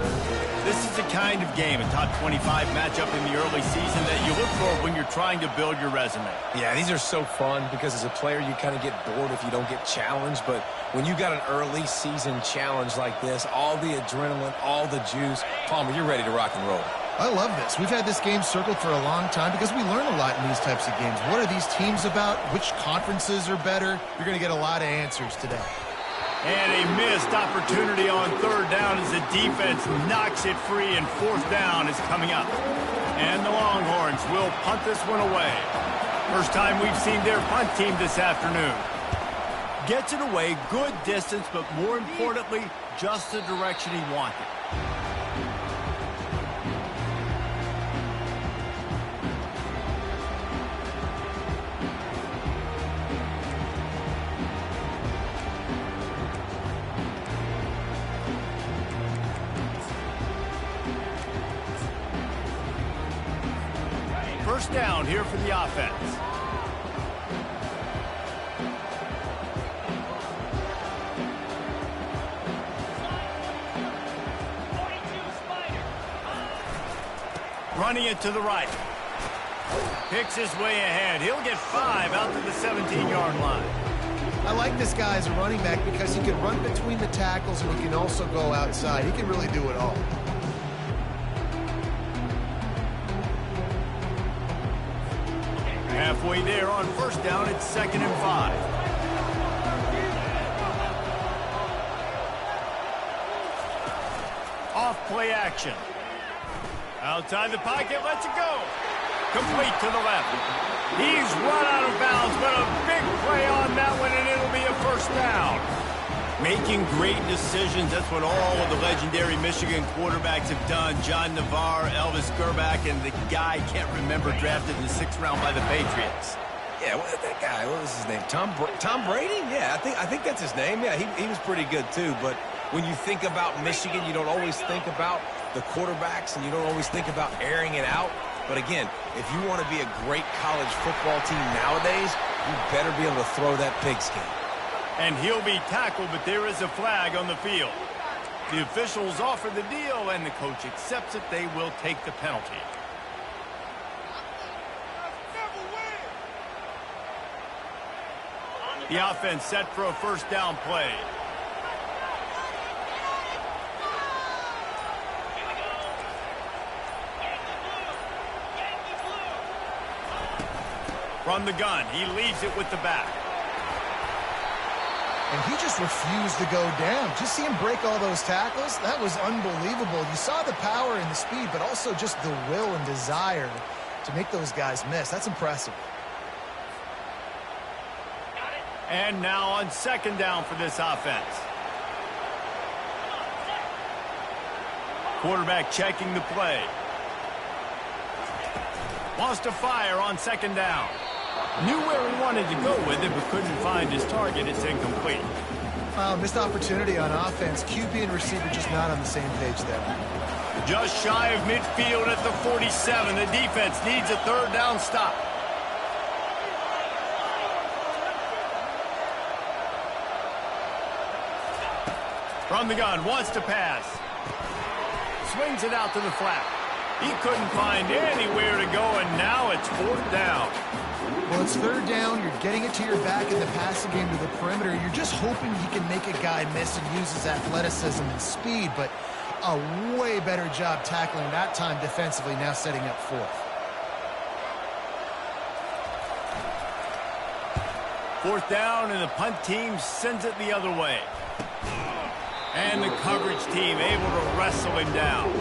This is the kind of game, a top 25 matchup in the early season that you look for when you're trying to build your resume. Yeah, these are so fun because as a player, you kind of get bored if you don't get challenged. But when you got an early season challenge like this, all the adrenaline, all the juice, Palmer, you're ready to rock and roll. I love this. We've had this game circled for a long time because we learn a lot in these types of games. What are these teams about? Which conferences are better? You're going to get a lot of answers today. And a missed opportunity on 3rd down as the defense knocks it free, and 4th down is coming up. And the Longhorns will punt this one away. First time we've seen their punt team this afternoon. Gets it away, good distance, but more importantly, just the direction he wanted. First down here for the offense. Running it to the right. Picks his way ahead. He'll get 5 out to the 17-yard line. I like this guy as a running back because he can run between the tackles and he can also go outside. He can really do it all. Halfway there on first down, it's 2nd and 5. Off play action. Outside the pocket, lets it go. Complete to the left. He's run out of bounds, but a big play on that one, and it'll be a first down. Making great decisions. That's what all of the legendary Michigan quarterbacks have done. John Navarre, Elvis Grbac, and the guy, can't remember, drafted in the 6th round by the Patriots. Yeah, that guy, what was his name? Tom Brady? Yeah, I think that's his name. Yeah, he was pretty good too. But when you think about Michigan, you don't always think about the quarterbacks, and you don't always think about airing it out. But again, if you want to be a great college football team nowadays, you better be able to throw that pigskin. And he'll be tackled, but there is a flag on the field. The officials offer the deal, and the coach accepts it. They will take the penalty. The offense set for a first down play. From the gun, he leaves it with the back. And he just refused to go down. Just see him break all those tackles. That was unbelievable. You saw the power and the speed, but also just the will and desire to make those guys miss. That's impressive. And now on 2nd down for this offense. Quarterback checking the play. Wants to fire on 2nd down. Knew where he wanted to go with it, but couldn't find his target. It's incomplete. Missed opportunity on offense. QB and receiver just not on the same page there. Just shy of midfield at the 47. The defense needs a 3rd down stop. From the gun, wants to pass. Swings it out to the flat. He couldn't find anywhere to go, and now it's 4th down. Well, it's 3rd down. You're getting it to your back in the passing game to the perimeter. You're just hoping he can make a guy miss and use his athleticism and speed, but a way better job tackling that time defensively, now setting up 4th. 4th down, and the punt team sends it the other way. And the coverage team able to wrestle him down.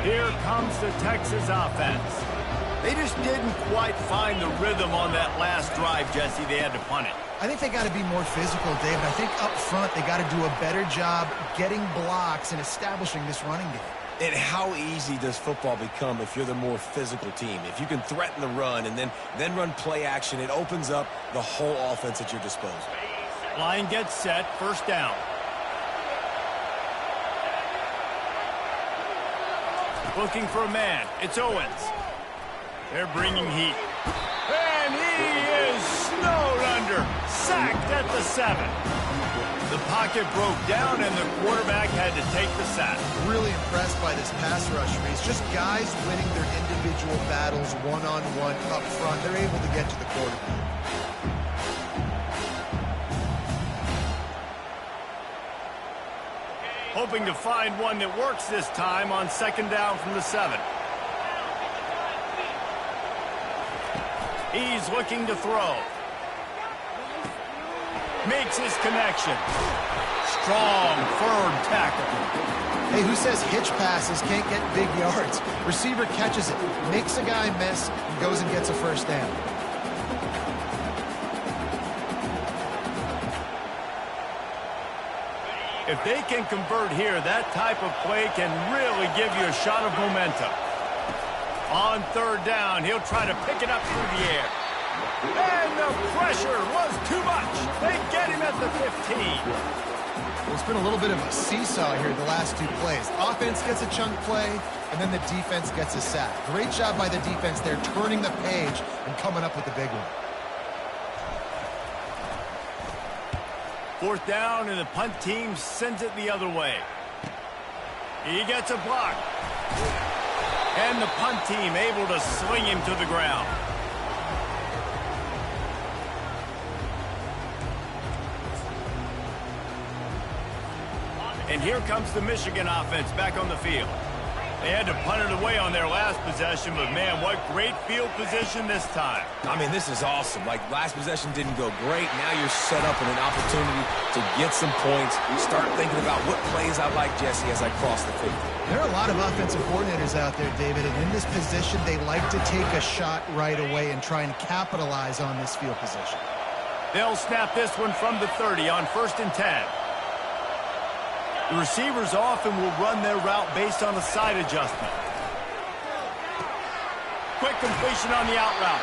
Here comes the Texas offense. They just didn't quite find the rhythm on that last drive, Jesse. They had to punt it. I think they got to be more physical, David. I think up front they got to do a better job getting blocks and establishing this running game. And how easy does football become if you're the more physical team? If you can threaten the run and then run play action, it opens up the whole offense at your disposal. Line gets set, 1st down. Looking for a man. It's Owens. They're bringing heat. And he is snowed under. Sacked at the 7. The pocket broke down, and the quarterback had to take the sack. Really impressed by this pass rush, Reese. Just guys winning their individual battles one-on-one up front. They're able to get to the quarterback. Hoping to find one that works this time on 2nd down from the 7. He's looking to throw. Makes his connection. Strong, firm tackle. Hey, who says hitch passes can't get big yards? Receiver catches it, makes a guy miss, and goes and gets a 1st down. If they can convert here, that type of play can really give you a shot of momentum. On 3rd down, he'll try to pick it up through the air. And the pressure was too much. They get him at the 15. Well, it's been a little bit of a seesaw here the last 2 plays. Offense gets a chunk play, and then the defense gets a sack. Great job by the defense there, turning the page and coming up with the big one. 4th down, and the punt team sends it the other way. He gets a block. And the punt team able to sling him to the ground. And here comes the Michigan offense back on the field. They had to punt it away on their last possession, but man, what great field position this time. I mean, this is awesome. Like, last possession didn't go great. Now you're set up in an opportunity to get some points. Start thinking about what plays I like, Jesse, as I cross the 50. There are a lot of offensive coordinators out there, David, and in this position, they like to take a shot right away and try and capitalize on this field position. They'll snap this one from the 30 on 1st and 10. The receivers often will run their route based on a side adjustment. Quick completion on the out route.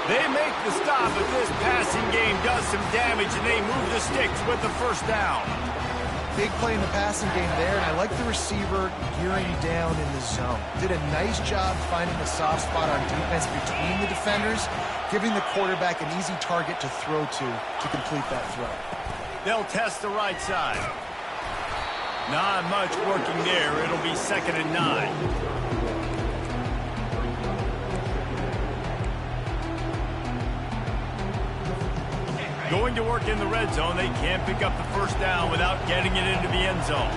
They make the stop, but this passing game does some damage, and they move the sticks with the first down. Big play in the passing game there, and I like the receiver gearing down in the zone. Did a nice job finding the soft spot on defense between the defenders, giving the quarterback an easy target to throw to complete that throw. They'll test the right side. Not much working there. It'll be 2nd and 9. Going to work in the red zone. They can't pick up the first down without getting it into the end zone.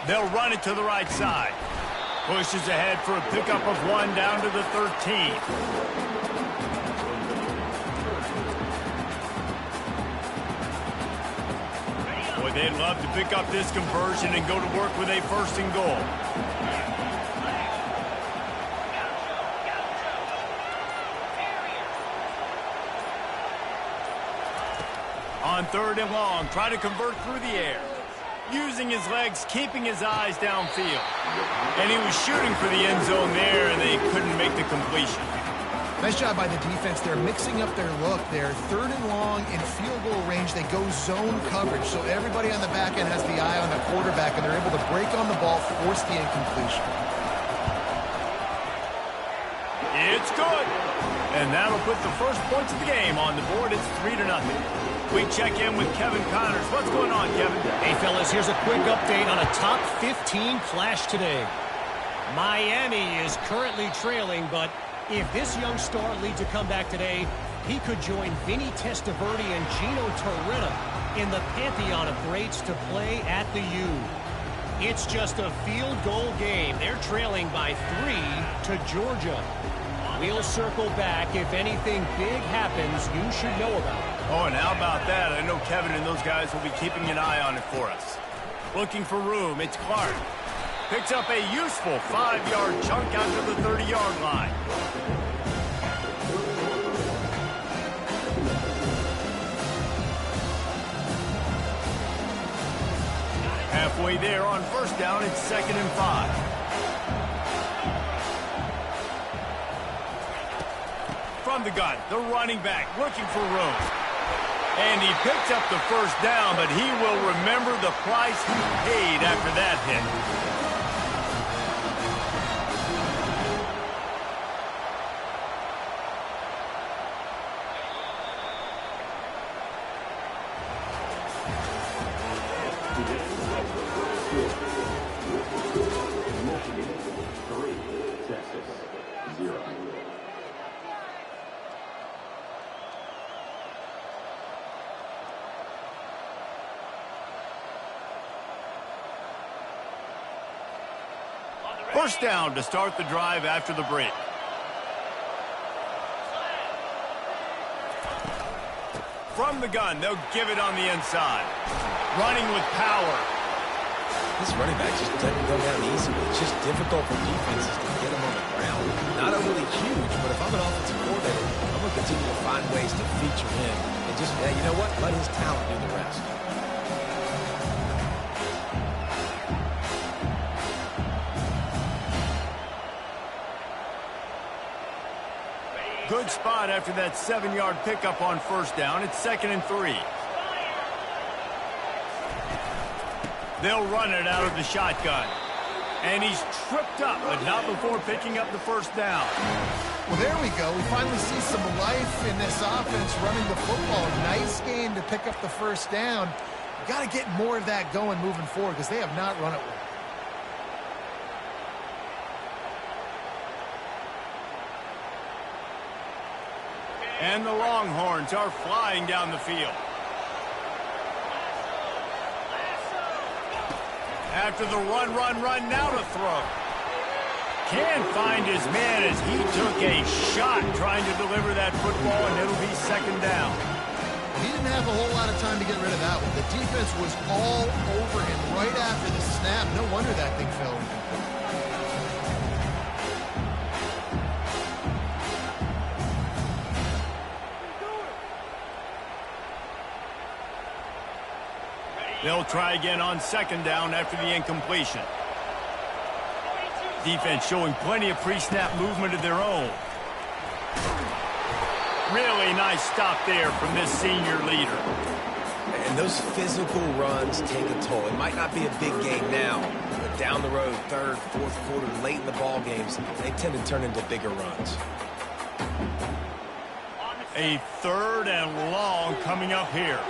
They'll run it to the right side. Pushes ahead for a pickup of 1 down to the 13. Boy, they'd love to pick up this conversion and go to work with a 1st and goal. On 3rd and long, try to convert through the air. Using his legs, keeping his eyes downfield. And he was shooting for the end zone there, and they couldn't make the completion. Nice job by the defense. They're mixing up their look. They're 3rd and long in field goal range. They go zone coverage, so everybody on the back end has the eye on the quarterback, and they're able to break on the ball, force the incompletion. It's good. And that'll put the first points of the game on the board. It's 3-0. We check in with Kevin Connors. What's going on, Kevin? Hey, fellas, here's a quick update on a top 15 flash today. Miami is currently trailing, but if this young star leads a comeback today, he could join Vinny Testaverde and Gino Torretta in the pantheon of greats to play at the U. It's just a field goal game. They're trailing by 3 to Georgia. We'll circle back. If anything big happens, you should know about it. Oh, and how about that? I know Kevin and those guys will be keeping an eye on it for us. Looking for room, it's Clark. Picks up a useful 5-yard chunk out to the 30-yard line. Halfway there on 1st down, it's 2nd and 5. From the gun, the running back looking for room. And he picked up the first down, but he will remember the price he paid after that hit. First down to start the drive after the break. From the gun, they'll give it on the inside. Running with power. This running back just doesn't go down easily. It's just difficult for defenses to get him on the ground. Not overly huge, but if I'm an offensive coordinator, I'm going to continue to find ways to feature him. And just, you know what? Let his talent do the rest. Good spot after that 7-yard pickup on 1st down. It's 2nd and 3. They'll run it out of the shotgun. And he's tripped up, but not before picking up the first down. Well, there we go. We finally see some life in this offense running the football. Nice game to pick up the first down. Got to get more of that going moving forward because they have not run it well. And the Longhorns are flying down the field. After the run, now to throw. Can't find his man as he took a shot trying to deliver that football, and it'll be second down. He didn't have a whole lot of time to get rid of that one. The defense was all over him right after the snap. No wonder that thing fell incomplete. They'll try again on second down after the incompletion. Defense showing plenty of pre-snap movement of their own. Really nice stop there from this senior leader. And those physical runs take a toll. It might not be a big game now, but down the road, third, fourth quarter, late in the ball games, they tend to turn into bigger runs. A third and long coming up here.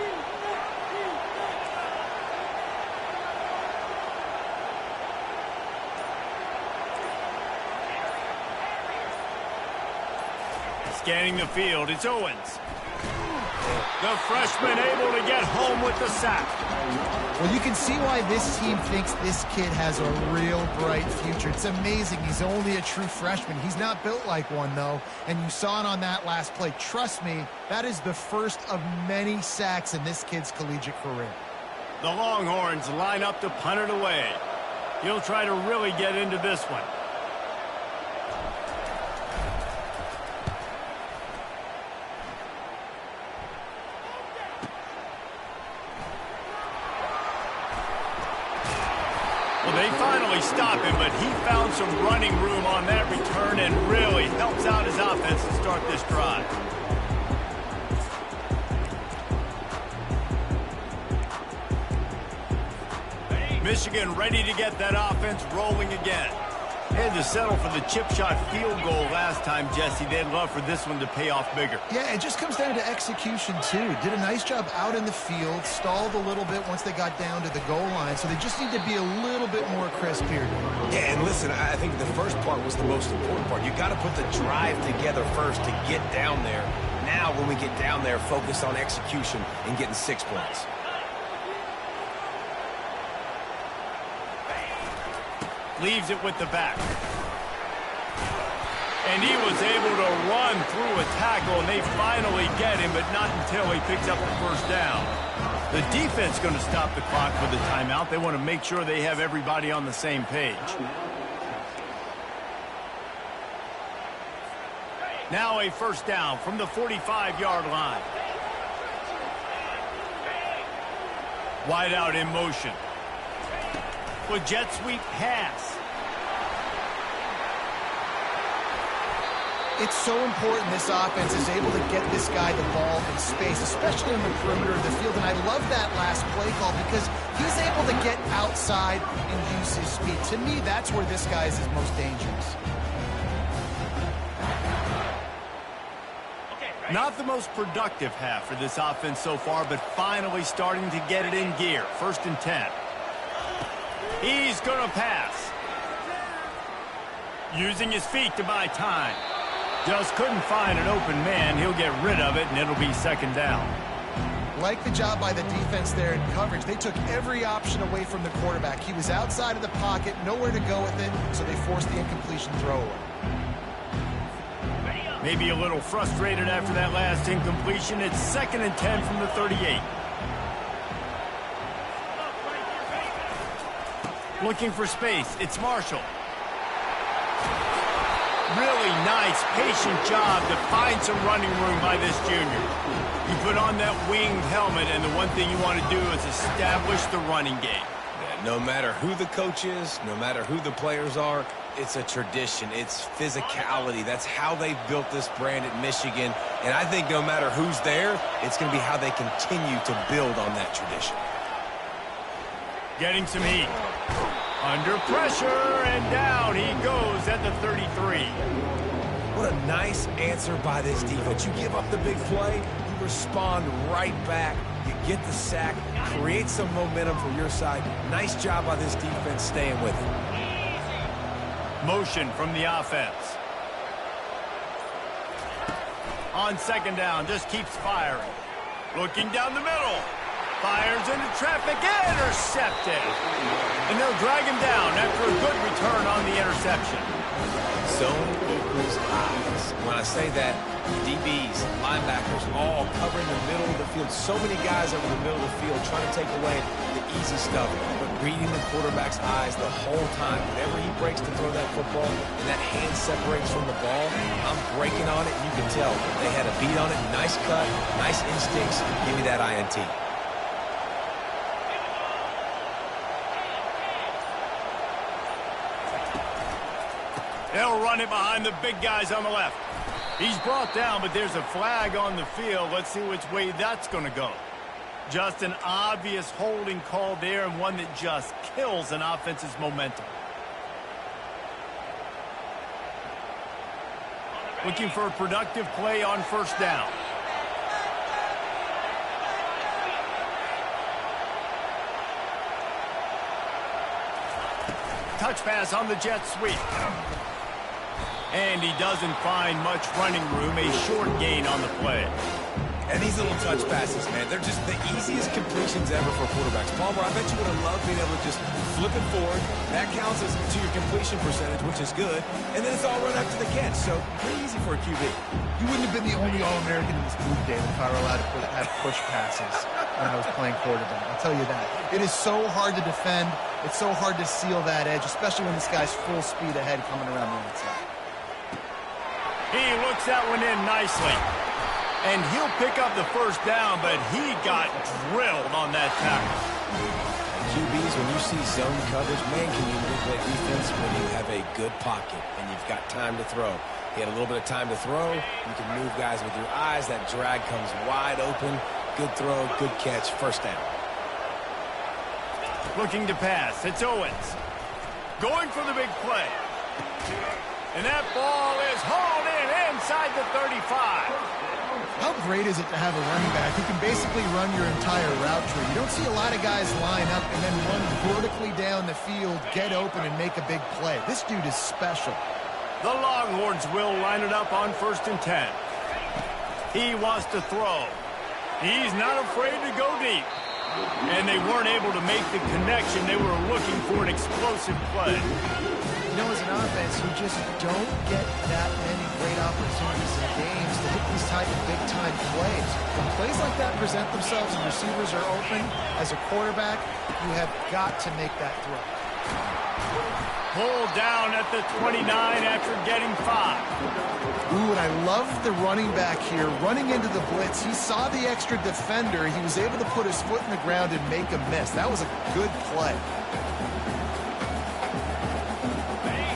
Scanning the field, it's Owens. The freshman able to get home with the sack. Well, you can see why this team thinks this kid has a real bright future. It's amazing. He's only a true freshman. He's not built like one, though, and you saw it on that last play. Trust me, that is the first of many sacks in this kid's collegiate career. The Longhorns line up to punt it away. He'll try to really get into this one. They finally stop him, but he found some running room on that return and really helps out his offense to start this drive. Michigan ready to get that offense rolling again. They had to settle for the chip shot field goal last time, Jesse. They'd love for this one to pay off bigger. Yeah, it just comes down to execution, too. Did a nice job out in the field, stalled a little bit once they got down to the goal line, so they just need to be a little bit more crisp here. Yeah, and listen, I think the first part was the most important part. You got to put the drive together first to get down there. Now, when we get down there, focus on execution and getting 6 points. Leaves it with the back. And he was able to run through a tackle, and they finally get him, but not until he picks up the first down. The defense going to stop the clock for the timeout. They want to make sure they have everybody on the same page. Now a first down from the 45-yard line. Wide out in motion. With jet sweep pass. It's so important this offense is able to get this guy the ball in space, especially in the perimeter of the field. And I love that last play call because he's able to get outside and use his speed. To me, that's where this guy is his most dangerous. Not the most productive half for this offense so far, but finally starting to get it in gear. 1st and 10. He's going to pass. Using his feet to buy time. Just couldn't find an open man. He'll get rid of it, and it'll be second down. Like the job by the defense there in coverage. They took every option away from the quarterback. He was outside of the pocket, nowhere to go with it, so they forced the incompletion throwaway. Maybe a little frustrated after that last incompletion. It's 2nd and 10 from the 38. Looking for space. It's Marshall. Really nice, patient job to find some running room by this junior. You put on that winged helmet, and the one thing you want to do is establish the running game. Yeah, no matter who the coach is, no matter who the players are, it's a tradition. It's physicality. That's how they built this brand at Michigan. And I think no matter who's there, it's going to be how they continue to build on that tradition. Getting some heat. Under pressure, and down he goes at the 33. What a nice answer by this defense. You give up the big play, you respond right back, you get the sack, create some momentum for your side. Nice job by this defense staying with it. Motion from the offense. On second down, just keeps firing. Looking down the middle. Fires into traffic, intercepted. And they'll drag him down after a good return on the interception. Zone equals eyes. When I say that, DBs, linebackers, all covering the middle of the field. So many guys over the middle of the field trying to take away the easy stuff, but reading the quarterback's eyes the whole time. Whenever he breaks to throw that football and that hand separates from the ball, I'm breaking on it, and you can tell. They had a beat on it, nice cut, nice instincts. Give me that INT. They'll run it behind the big guys on the left. He's brought down, but there's a flag on the field. Let's see which way that's going to go. Just an obvious holding call there, and one that just kills an offense's momentum. Looking for a productive play on first down. Touch pass on the jet sweep. And he doesn't find much running room, a short gain on the play. And these little touch passes, man, they're just the easiest completions ever for quarterbacks. Palmer, I bet you would have loved being able to just flip it forward. That counts as to your completion percentage, which is good. And then it's all run after the catch, so pretty easy for a QB. You wouldn't have been the only All-American in this group, David, if I were allowed to have push passes when I was playing quarterback. I'll tell you that. It is so hard to defend. It's so hard to seal that edge, especially when this guy's full speed ahead coming around the outside. He looks that one in nicely. And he'll pick up the first down, but he got drilled on that tackle. QBs, when you see zone coverage, man, can you play defense when you have a good pocket and you've got time to throw. He had a little bit of time to throw. You can move guys with your eyes. That drag comes wide open. Good throw, good catch, first down. Looking to pass. It's Owens. Going for the big play. And that ball is hauled in inside the 35. How great is it to have a running back who can basically run your entire route tree? You don't see a lot of guys line up and then run vertically down the field, get open, and make a big play. This dude is special. The Longhorns will line it up on 1st and 10. He wants to throw. He's not afraid to go deep. And they weren't able to make the connection. They were looking for an explosive play. You know, as an offense, you just don't get that many great opportunities in games to hit these type of big-time plays. When plays like that present themselves and receivers are open, as a quarterback, you have got to make that throw. Pulled down at the 29 after getting 5. Ooh, and I love the running back here running into the blitz. He saw the extra defender. He was able to put his foot in the ground and make a miss. That was a good play.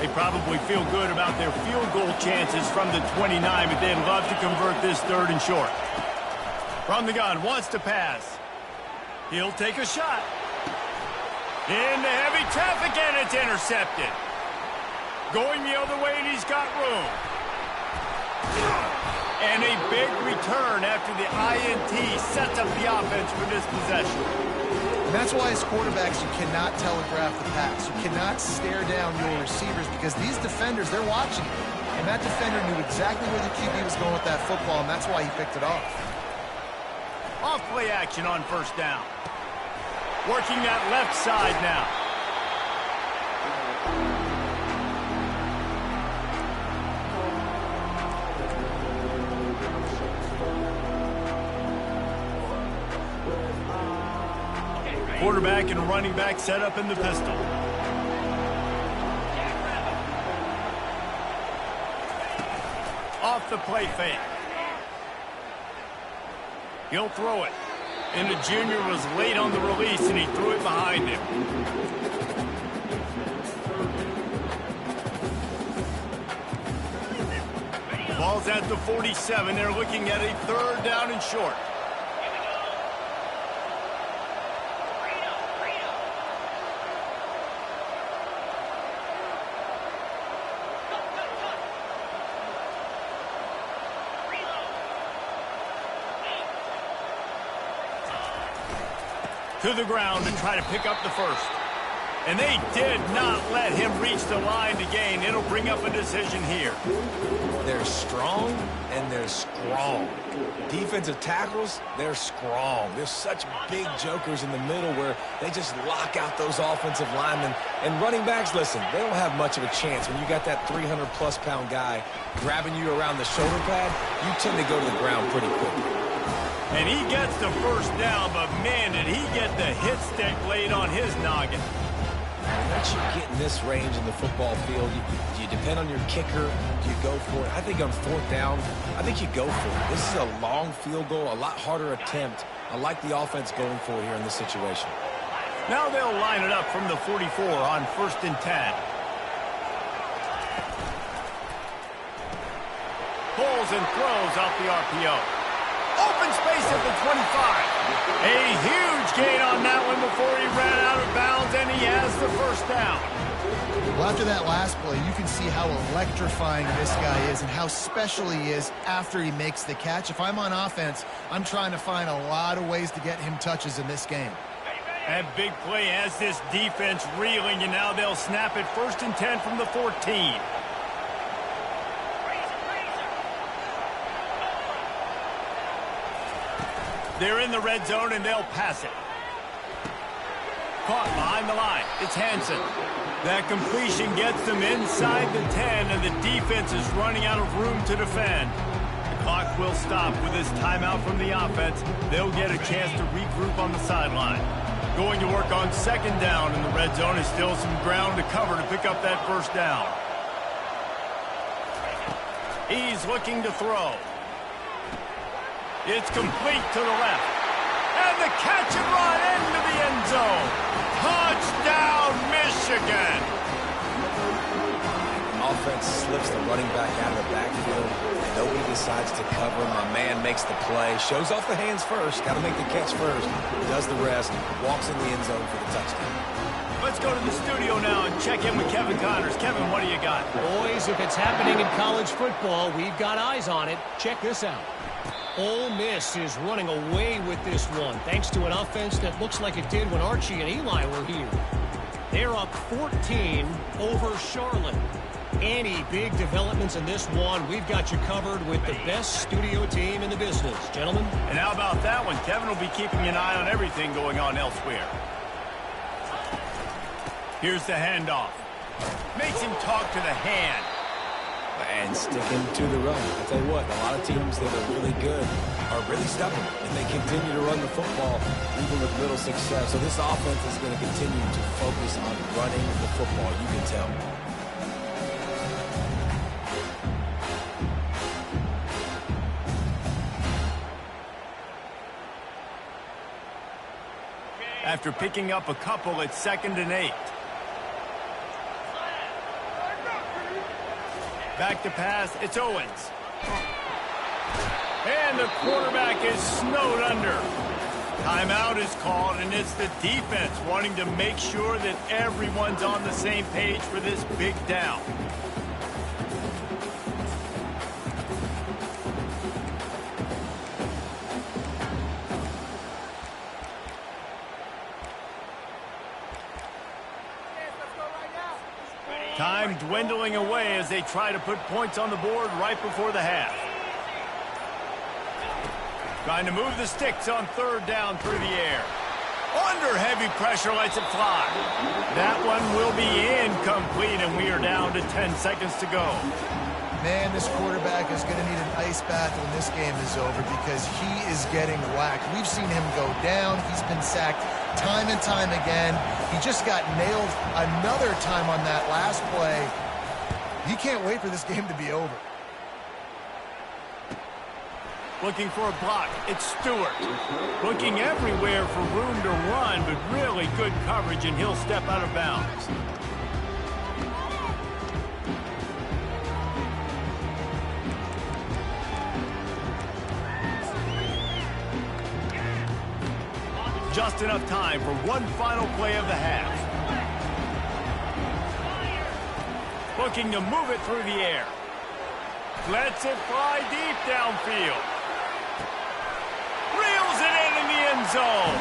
They probably feel good about their field goal chances from the 29, but they'd love to convert this 3rd and short. From the gun, wants to pass. He'll take a shot. Into heavy traffic, and it's intercepted. Going the other way, and he's got room. And a big return after the INT sets up the offense for this possession. And that's why as quarterbacks, you cannot telegraph the pass. You cannot stare down your receivers because these defenders, they're watching you. And that defender knew exactly where the QB was going with that football, and that's why he picked it off. Off play action on 1st down. Working that left side now. Quarterback and running back set up in the pistol. Off the play fake. He'll throw it. And the junior was late on the release, and he threw it behind him. Ball's at the 47. They're looking at a 3rd down and short. To the ground to try to pick up the 1st. And they did not let him reach the line to gain. It'll bring up a decision here. They're strong and they're strong. Defensive tackles, they're strong. There's such big jokers in the middle where they just lock out those offensive linemen. And running backs, listen, they don't have much of a chance. When you got that 300-plus pound guy grabbing you around the shoulder pad, you tend to go to the ground pretty quickly. And he gets the first down, but man, did he get the hit stick laid on his noggin. Once you get in this range in the football field, do you depend on your kicker? Do you go for it? I think on fourth down, I think you go for it. This is a long field goal, a lot harder attempt. I like the offense going for it here in this situation. Now they'll line it up from the 44 on 1st and 10. Pulls and throws out the RPO. Open space at the 25. A huge gain on that one before he ran out of bounds, and he has the first down. Well, after that last play, you can see how electrifying this guy is and how special he is after he makes the catch. If I'm on offense, I'm trying to find a lot of ways to get him touches in this game. That big play has this defense reeling, and now they'll snap it 1st and 10 from the 14. They're in the red zone, and they'll pass it. Caught behind the line. It's Hansen. That completion gets them inside the 10, and the defense is running out of room to defend. The clock will stop with this timeout from the offense. They'll get a chance to regroup on the sideline. Going to work on 2nd down in the red zone is still some ground to cover to pick up that first down. He's looking to throw. It's complete to the left. And the catch and run into the end zone. Touchdown, Michigan! Offense slips the running back out of the backfield. Nobody decides to cover him. My man makes the play. Shows off the hands first. Got to make the catch first. Does the rest. Walks in the end zone for the touchdown. Let's go to the studio now and check in with Kevin Connors. Kevin, what do you got? Boys, if it's happening in college football, we've got eyes on it. Check this out. Ole Miss is running away with this one, thanks to an offense that looks like it did when Archie and Eli were here. They're up 14 over Charlotte. Any big developments in this one, we've got you covered with the best studio team in the business. Gentlemen? And how about that one? Kevin will be keeping an eye on everything going on elsewhere. Here's the handoff. Makes him talk to the hand. And sticking to the run. I tell you what, a lot of teams that are really good are really stubborn, and they continue to run the football even with little success. So this offense is going to continue to focus on running the football, you can tell. After picking up a couple, it's 2nd and 8. Back to pass, it's Owens. And the quarterback is snowed under. Timeout is called, and it's the defense wanting to make sure that everyone's on the same page for this big down. Time dwindling away as they try to put points on the board right before the half. Trying to move the sticks on 3rd down through the air. Under heavy pressure, lets it fly. That one will be incomplete, and we are down to 10 seconds to go. Man, this quarterback is going to need an ice bath when this game is over because he is getting whacked. We've seen him go down. He's been sacked time and time again. He just got nailed another time on that last play. He can't wait for this game to be over. Looking for a block. It's Stewart. Looking everywhere for room to run, but really good coverage, and he'll step out of bounds. Just enough time for one final play of the half. Looking to move it through the air. Lets it fly deep downfield. Reels it in the end zone.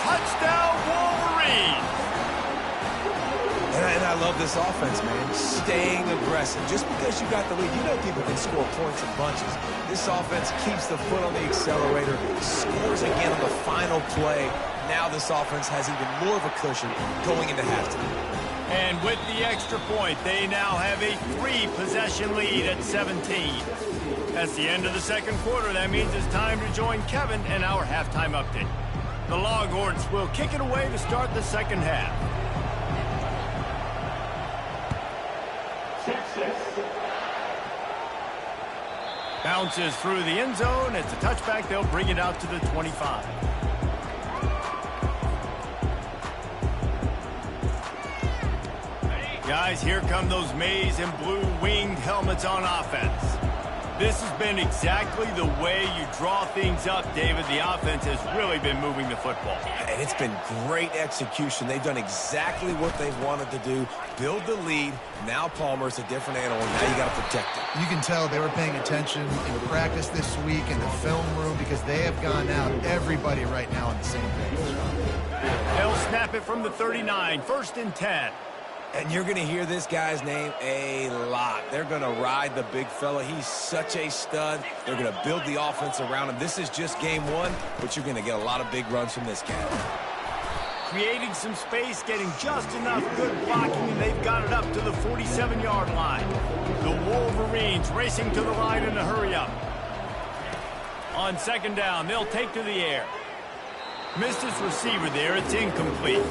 Touchdown, Wolverine. I love this offense, man. Staying aggressive. Just because you got the lead, you know people can score points in bunches. This offense keeps the foot on the accelerator, scores again on the final play. Now this offense has even more of a cushion going into halftime. And with the extra point, they now have a 3-possession lead at 17. That's the end of the second quarter. That means it's time to join Kevin and our halftime update. The Longhorns will kick it away to start the second half. Bounces through the end zone. It's a touchback. They'll bring it out to the 25. Guys, here come those maize and blue winged helmets on offense. This has been exactly the way you draw things up, David. The offense has really been moving the football. And it's been great execution. They've done exactly what they've wanted to do. Build the lead. Now Palmer's a different animal. Now you got to protect it. You can tell they were paying attention in practice this week in the film room because they have gone out, everybody right now on the same page. They'll snap it from the 39, 1st and 10. And you're going to hear this guy's name a lot. They're going to ride the big fella. He's such a stud. They're going to build the offense around him. This is just game one, but you're going to get a lot of big runs from this guy. Creating some space, getting just enough good blocking, and they've got it up to the 47-yard line. The Wolverines racing to the line in a hurry-up. On second down, they'll take to the air. Missed his receiver there. It's incomplete.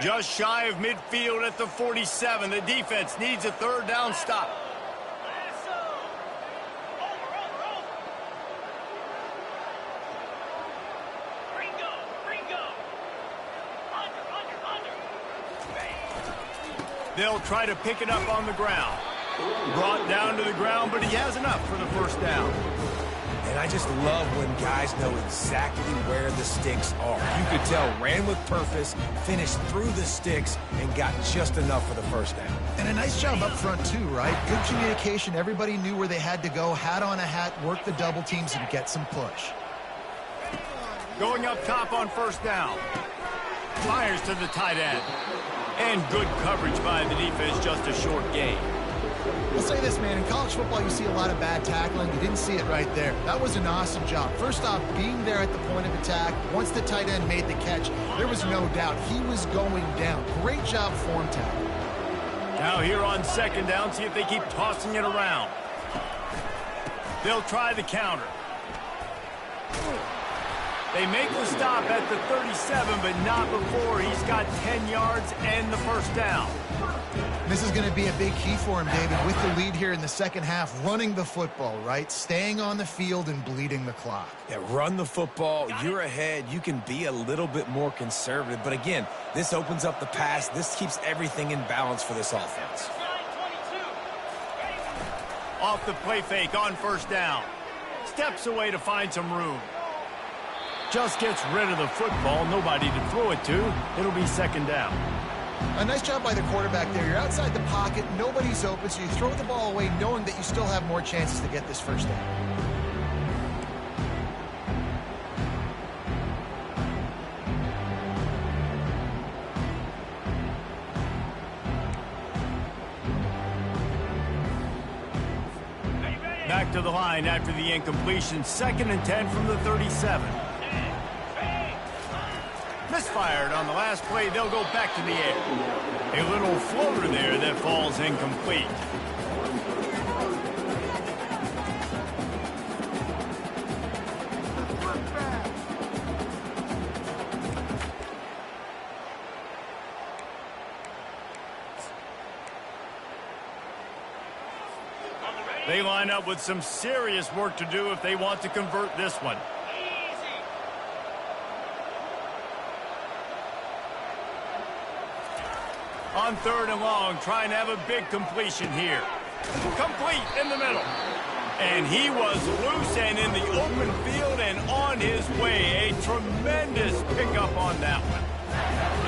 Just shy of midfield at the 47. The defense needs a third down stop. They'll try to pick it up on the ground. Brought down to the ground, but he has enough for the first down. And I just love when guys know exactly where the sticks are. You could tell, ran with purpose, finished through the sticks, and got just enough for the first down. And a nice job up front, too, right? Good communication. Everybody knew where they had to go, hat on a hat, work the double teams, and get some push. Going up top on first down. Fires to the tight end. And good coverage by the defense, just a short gain. I'll say this, man, in college football you see a lot of bad tackling. You didn't see it right there. That was an awesome job. First off, being there at the point of attack, once the tight end made the catch, there was no doubt he was going down. Great job form tackle. Now here on second down, see if they keep tossing it around. They'll try the counter. They make the stop at the 37, but not before he's got 10 yards and the first down. This is going to be a big key for him, David, with the lead here in the second half, running the football, right? Staying on the field and bleeding the clock. Yeah, run the football. You're ahead. You can be a little bit more conservative. But again, this opens up the pass. This keeps everything in balance for this offense. Off the play fake on first down. Steps away to find some room. Just gets rid of the football. Nobody to throw it to. It'll be second down. A nice job by the quarterback there. You're outside the pocket. Nobody's open, so you throw the ball away knowing that you still have more chances to get this first down. Back to the line after the incompletion. 2nd and 10 from the 37. Misfired on the last play. They'll go back to the air. A little floater there that falls incomplete. They line up with some serious work to do if they want to convert this one. On 3rd and long, trying to have a big completion here. Complete in the middle. And he was loose and in the open field and on his way. A tremendous pickup on that one.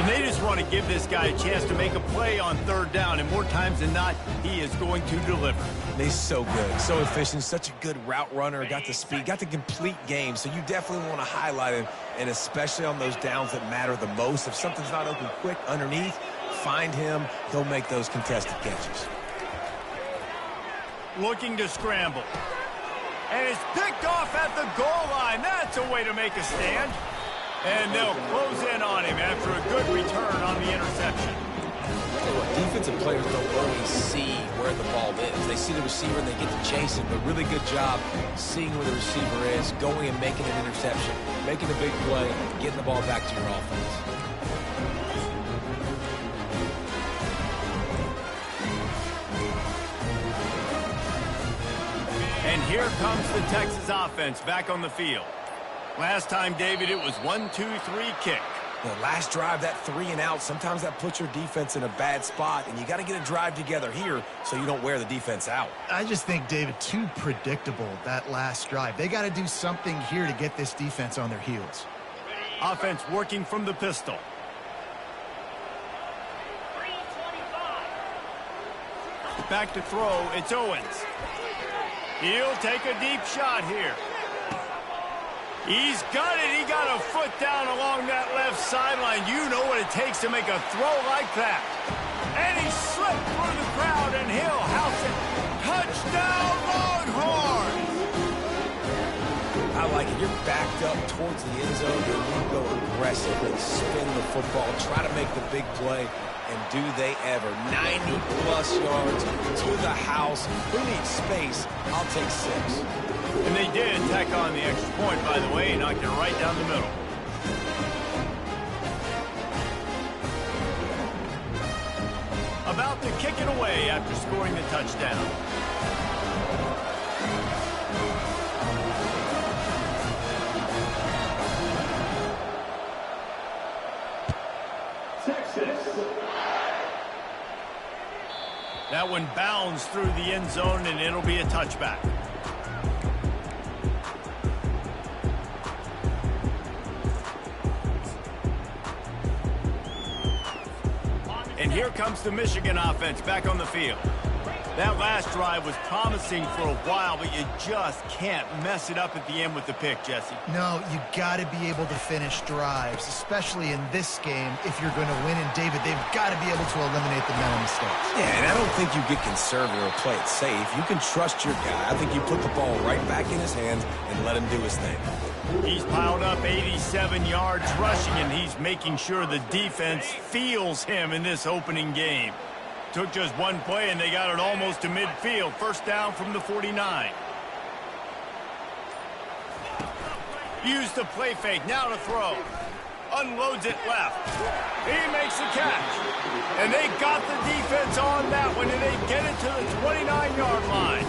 And they just want to give this guy a chance to make a play on third down, and more times than not, he is going to deliver. He's so good, so efficient, such a good route runner, got the speed, got the complete game, so you definitely want to highlight him, and especially on those downs that matter the most. If something's not open quick underneath, find him, he'll make those contested catches. Looking to scramble. And it's picked off at the goal line. That's a way to make a stand. And they'll close in on him after a good return on the interception. Defensive players don't always see where the ball is. They see the receiver and they get to chase it, but really good job seeing where the receiver is, going and making an interception, making a big play, getting the ball back to your offense. And here comes the Texas offense back on the field. Last time, David, it was 1-2-3 kick. The last drive, that 3 and out, sometimes that puts your defense in a bad spot, and you got to get a drive together here so you don't wear the defense out. I just think, David, too predictable, that last drive. They got to do something here to get this defense on their heels. Offense working from the pistol. Back to throw, it's Owens. He'll take a deep shot here. He's got it. He got a foot down along that left sideline. You know what it takes to make a throw like that. And he slipped through the crowd, and he'll house it. Touchdown, Longhorns! I like it. You're backed up towards the end zone, and you go aggressively, spin the football, try to make the big play, and do they ever. 90-plus yards to the house. Who needs space? I'll take 6. And they did tack on the extra point, by the way, and knocked it right down the middle. About to kick it away after scoring the touchdown. That one bounds through the end zone, and it'll be a touchback. And here comes the Michigan offense back on the field. That last drive was promising for a while, but you just can't mess it up at the end with the pick, Jesse. No, you got to be able to finish drives, especially in this game if you're going to win. And, David, they've got to be able to eliminate the mental mistakes. Yeah, and I don't think you get conservative or play it safe. You can trust your guy. I think you put the ball right back in his hands and let him do his thing. He's piled up 87 yards rushing, and he's making sure the defense feels him in this opening game. Took just one play, and they got it almost to midfield. First down from the 49. Used the play fake. Now to throw. Unloads it left. He makes the catch. And they got the defense on that one, and they get it to the 29-yard line.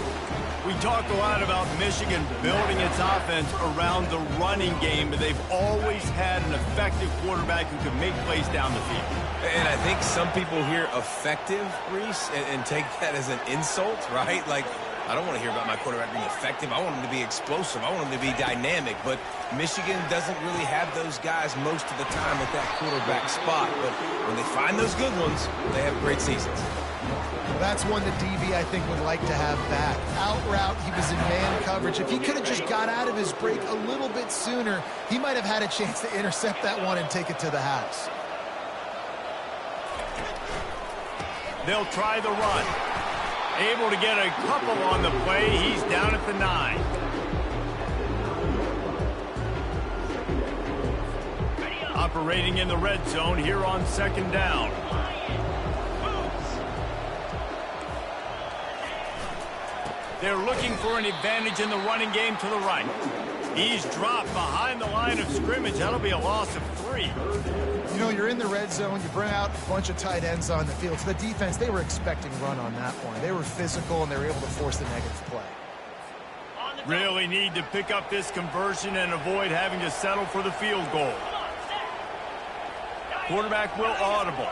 We talk a lot about Michigan building its offense around the running game, but they've always had an effective quarterback who can make plays down the field. And I think some people hear effective, Reese, and take that as an insult, right? Like, I don't want to hear about my quarterback being effective. I want him to be explosive. I want him to be dynamic. But Michigan doesn't really have those guys most of the time at that quarterback spot. But when they find those good ones, they have great seasons. Well, that's one that DB, I think, would like to have back. Out route, he was in man coverage. If he could have just got out of his break a little bit sooner, he might have had a chance to intercept that one and take it to the house. They'll try the run. Able to get a couple on the play. He's down at the 9. Operating in the red zone here on second down. They're looking for an advantage in the running game to the right. He's dropped behind the line of scrimmage. That'll be a loss of 3. You know, you're in the red zone. You bring out a bunch of tight ends on the field. So the defense, they were expecting run on that one. They were physical, and they were able to force the negative play. Really need to pick up this conversion and avoid having to settle for the field goal. Quarterback will audible.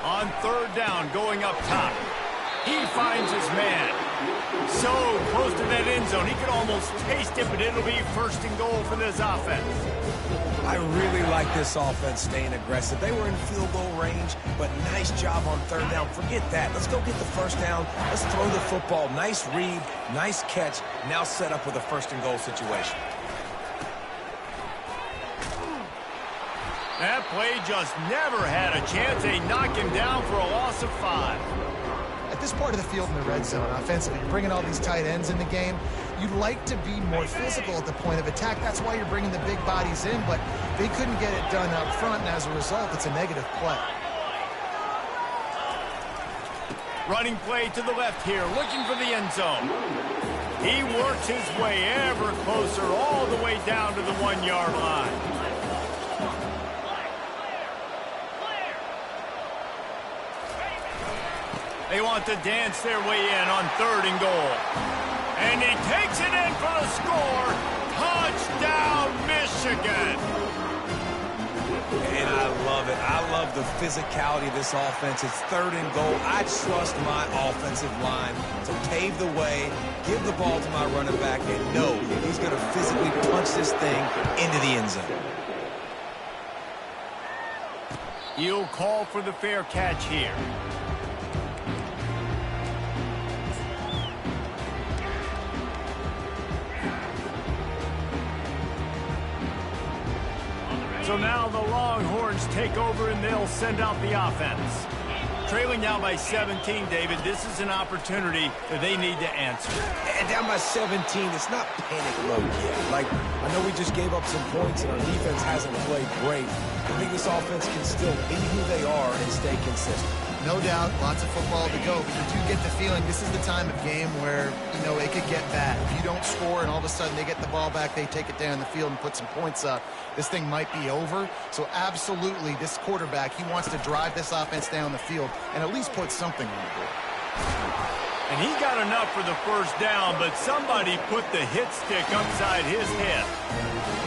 On third down, going up top. He finds his man. So close to that end zone, he could almost taste it, but it'll be first and goal for this offense. I really like this offense staying aggressive. They were in field goal range, but nice job on third down. Forget that. Let's go get the first down. Let's throw the football. Nice read, nice catch. Now set up with a first and goal situation. That play just never had a chance. They knock him down for a loss of 5. At this part of the field in the red zone, offensively, you're bringing all these tight ends in the game. You'd like to be more physical at the point of attack. That's why you're bringing the big bodies in, but they couldn't get it done up front, and as a result, it's a negative play. Running play to the left here, looking for the end zone. He works his way ever closer, all the way down to the 1-yard line. They want to dance their way in on 3rd and goal. And he takes it in for the score. Touchdown, Michigan. And I love it. I love the physicality of this offense. It's 3rd and goal. I trust my offensive line to pave the way, give the ball to my running back, and know he's going to physically punch this thing into the end zone. He'll call for the fair catch here. So now the Longhorns take over and they'll send out the offense. Trailing now by 17, David, this is an opportunity that they need to answer. And down by 17, it's not panic mode yet. Like, I know we just gave up some points and our defense hasn't played great. I think this offense can still be who they are and stay consistent. No doubt, lots of football to go, but you do get the feeling this is the time of game where, you know, it could get bad. If you don't score and all of a sudden they get the ball back, they take it down the field and put some points up, this thing might be over. So absolutely, this quarterback, he wants to drive this offense down the field and at least put something on the board. And he got enough for the first down, but somebody put the hit stick upside his head.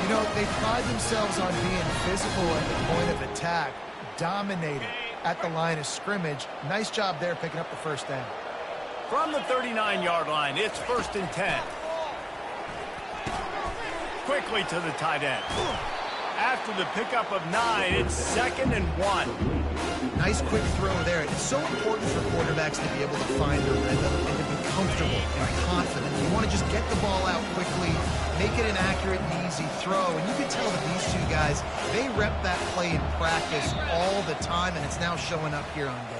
You know, they pride themselves on being physical at the point of attack, dominating at the line of scrimmage. Nice job there picking up the first down. From the 39-yard line, it's 1st and 10. Quickly to the tight end. After the pickup of 9, it's 2nd and 1. Nice quick throw there. It's so important for quarterbacks to be able to find their rhythm and to be comfortable and confident. You want to just get the ball out quickly, make it an accurate and easy throw. And you can tell that these two guys, they rep that play in practice all the time, and it's now showing up here on game.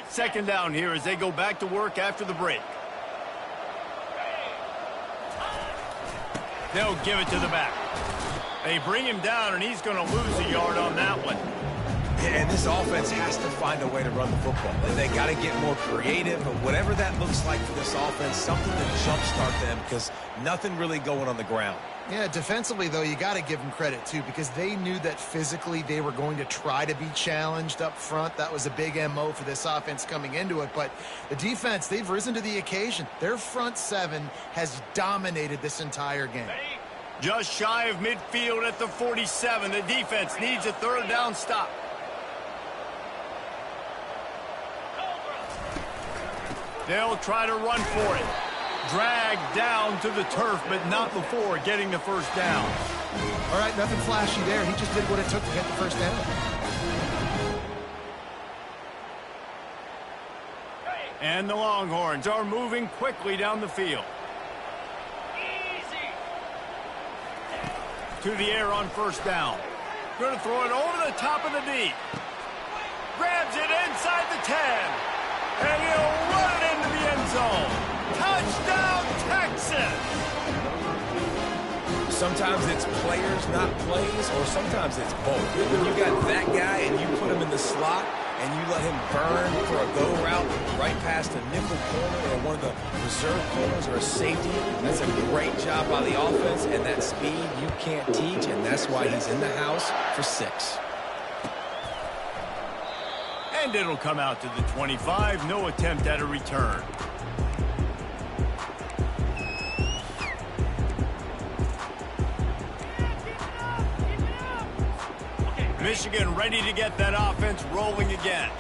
Second down here as they go back to work after the break. They'll give it to the back. They bring him down, and he's going to lose a yard on that one. And this offense has to find a way to run the football. They got to get more creative, but whatever that looks like for this offense, something to jumpstart them because nothing really going on the ground. Yeah, defensively, though, you got to give them credit, too, because they knew that physically they were going to try to be challenged up front. That was a big MO for this offense coming into it. But the defense, they've risen to the occasion. Their front seven has dominated this entire game. Just shy of midfield at the 47. The defense needs a 3rd down stop. They'll try to run for it. Dragged down to the turf, but not before getting the first down. All right, nothing flashy there. He just did what it took to get the first down. And the Longhorns are moving quickly down the field. To the air on first down. Going to throw it over the top of the D. Grabs it inside the 10. And he'll run it into the end zone. Touchdown, Texas! Sometimes it's players, not plays, or sometimes it's both. When you got that guy and you put him in the slot, and you let him burn for a go route right past a nickel corner or one of the reserve corners or a safety, that's a great job by the offense, and that speed you can't teach, and that's why he's in the house for 6. And it'll come out to the 25. No attempt at a return. Michigan ready to get that offense rolling again.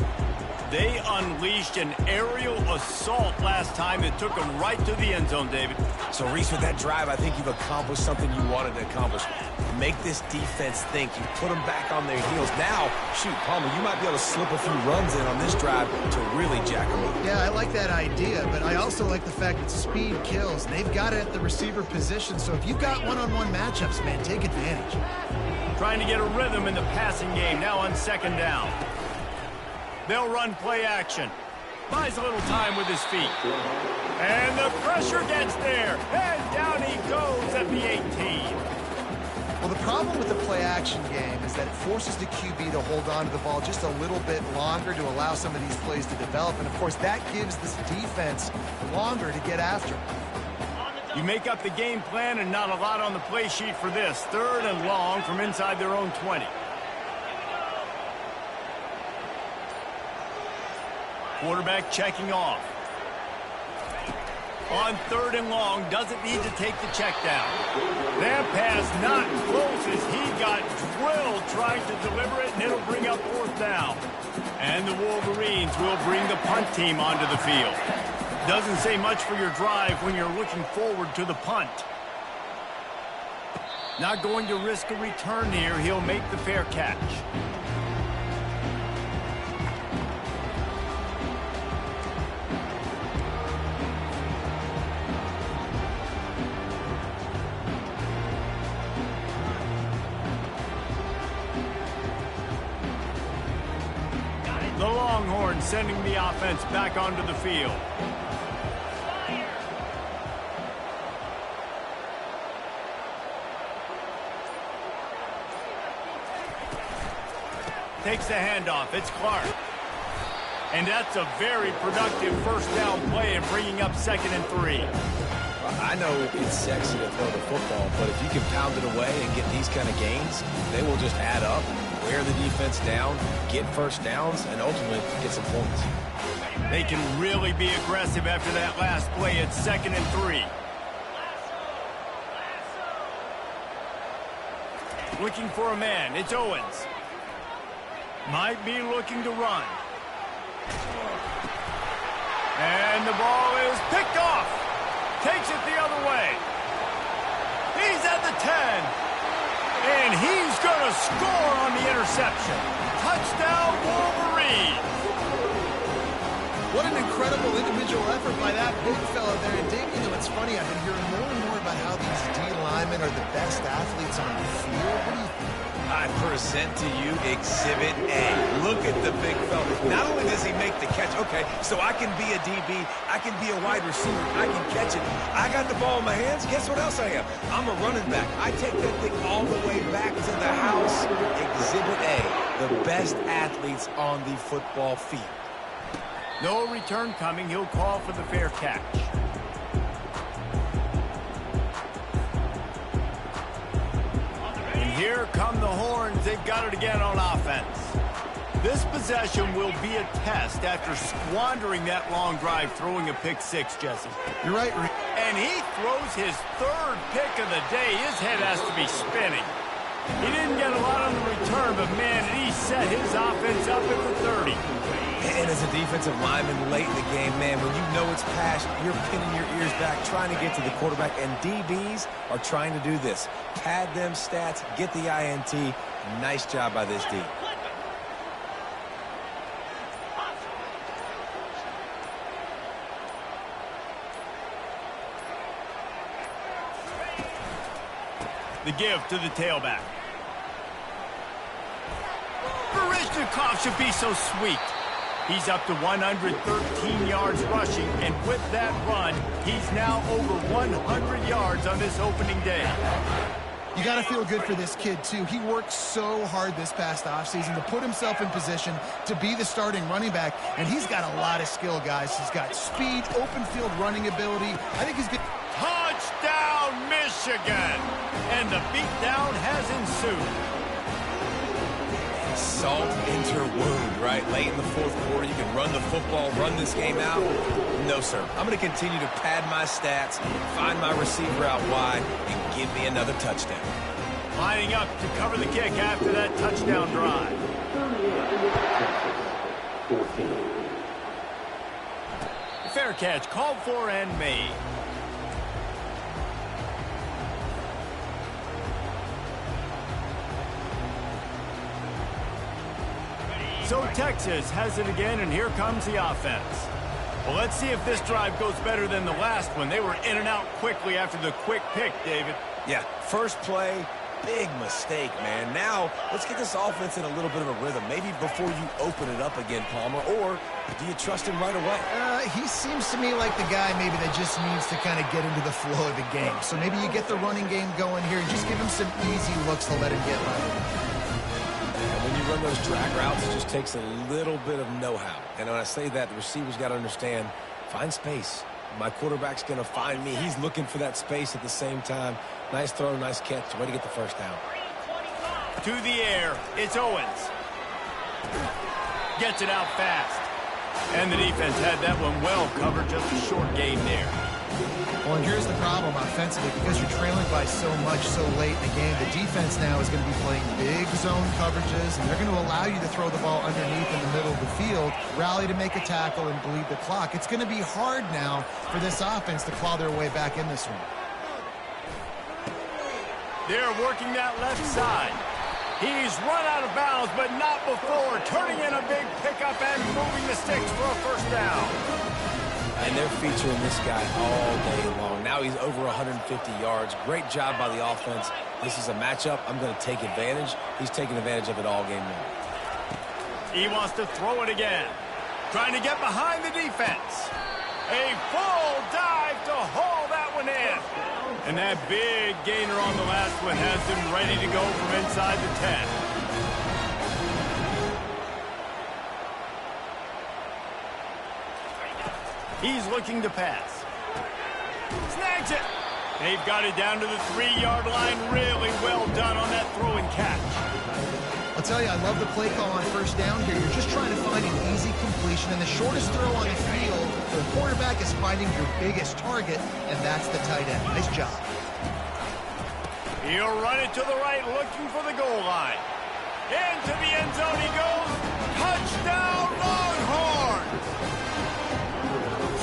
They unleashed an aerial assault last time that took them right to the end zone, David. So, Reese, with that drive, I think you've accomplished something you wanted to accomplish. Make this defense think. You put them back on their heels. Now, shoot, Palmer, you might be able to slip a few runs in on this drive to really jack them up. Yeah, I like that idea, but I also like the fact that speed kills. They've got it at the receiver position, so if you've got one-on-one matchups, man, take advantage. Trying to get a rhythm in the passing game, now on 2nd down. They'll run play action. Buys a little time with his feet. And the pressure gets there. And down he goes at the 18. Well, the problem with the play-action game is that it forces the QB to hold on to the ball just a little bit longer to allow some of these plays to develop. And, of course, that gives this defense longer to get after. You make up the game plan and not a lot on the play sheet for this. 3rd and long from inside their own 20. Quarterback checking off. On 3rd and long, doesn't need to take the check down. That pass not close as he got drilled trying to deliver it, and it'll bring up 4th down. And the Wolverines will bring the punt team onto the field. Doesn't say much for your drive when you're looking forward to the punt. Not going to risk a return here. He'll make the fair catch. The Longhorns sending the offense back onto the field. Takes the handoff. It's Clark. And that's a very productive 1st down play and bringing up 2nd and 3. I know it's sexy to throw the football, but if you can pound it away and get these kind of gains, they will just add up, wear the defense down, get 1st downs, and ultimately get some points. They can really be aggressive after that last play. It's 2nd and 3. Looking for a man. It's Owens. Might be looking to run. And the ball is picked off. Takes it the other way. He's at the 10. And he's going to score on the interception. Touchdown, Wolverines. What an incredible individual effort by that big fella there. And Dave, you know, it's funny, I've been hearing more and more about how these D linemen are the best athletes on the field. What do you think? I present to you Exhibit A. Look at the big fella. Not only does he make the catch, okay, so I can be a DB, I can be a wide receiver, I can catch it. I got the ball in my hands, guess what else I am? I'm a running back. I take that thing all the way back to the house. Exhibit A, the best athletes on the football field. No return coming. He'll call for the fair catch. Here come the Horns. They've got it again on offense. This possession will be a test after squandering that long drive, throwing a pick 6, Jesse. You're right, Rick. And he throws his 3rd pick of the day. His head has to be spinning. He didn't get a lot on the return, but, man, he set his offense up at the 30. And as a defensive lineman late in the game, man, when you know it's past, you're pinning your ears back, trying to get to the quarterback, and DBs are trying to do this. Pad them stats, get the INT. Nice job by this D. The give to the tailback. Baryshnikov should be so sweet. He's up to 113 yards rushing, and with that run, he's now over 100 yards on this opening day. You got to feel good for this kid, too. He worked so hard this past offseason to put himself in position to be the starting running back, and he's got a lot of skill, guys. He's got speed, open field running ability. I think he's good. Touchdown, Michigan! And the beatdown has ensued. Salt into wound, right? Late in the fourth quarter, you can run the football, run this game out. No, sir. I'm going to continue to pad my stats, find my receiver out wide, and give me another touchdown. Lining up to cover the kick after that touchdown drive. Fair catch, called for and made. So Texas has it again, and here comes the offense. Well, let's see if this drive goes better than the last one. They were in and out quickly after the quick pick, David. Yeah, first play, big mistake, man. Now, let's get this offense in a little bit of a rhythm. Maybe before you open it up again, Palmer, or do you trust him right away? He seems to me like the guy maybe that just needs to kind of get into the flow of the game. So maybe you get the running game going here and just give him some easy looks to let him get right. When you run those drag routes, it just takes a little bit of know-how. And when I say that, the receiver's got to understand, find space. My quarterback's going to find me. He's looking for that space at the same time. Nice throw, nice catch. Way to get the first down. To the air, it's Owens. Gets it out fast. And the defense had that one well covered, just a short gain there. Well, and here's the problem offensively. Because you're trailing by so much so late in the game, the defense now is going to be playing big zone coverages, and they're going to allow you to throw the ball underneath in the middle of the field, rally to make a tackle, and bleed the clock. It's going to be hard now for this offense to claw their way back in this one. They're working that left side. He's run out of bounds, but not before turning in a big pickup and moving the sticks for a first down. And they're featuring this guy all day long. Now he's over 150 yards. Great job by the offense. This is a matchup. I'm going to take advantage. He's taking advantage of it all game long. He wants to throw it again. Trying to get behind the defense. A full dive to haul that one in. And that big gainer on the last one has him ready to go from inside the 10. He's looking to pass. Snags it. They've got it down to the 3-yard line. Really well done on that throw and catch. I'll tell you, I love the play call on first down here. You're just trying to find an easy completion, and the shortest throw on the field for the quarterback is finding your biggest target, and that's the tight end. Nice job. He'll run it to the right, looking for the goal line. Into the end zone he goes. Touchdown, Longhorns!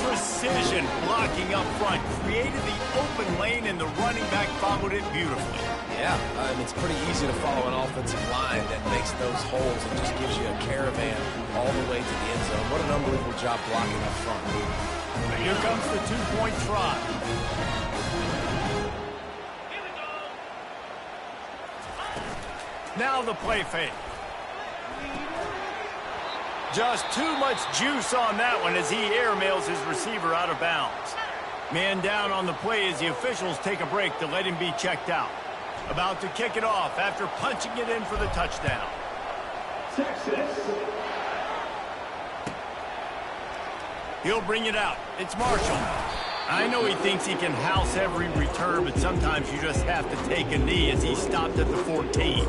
Precision blocking up front created the open lane, and the running back followed it beautifully. Yeah, it's pretty easy to follow an offensive line that makes those holes and just gives you a caravan all the way to the end zone. What an unbelievable job blocking up front. And here comes the two-point try. Now the play fake. Just too much juice on that one as he airmails his receiver out of bounds. Man down on the play as the officials take a break to let him be checked out. About to kick it off after punching it in for the touchdown. Texas. He'll bring it out. It's Marshall. I know he thinks he can house every return, but sometimes you just have to take a knee as he stopped at the 14.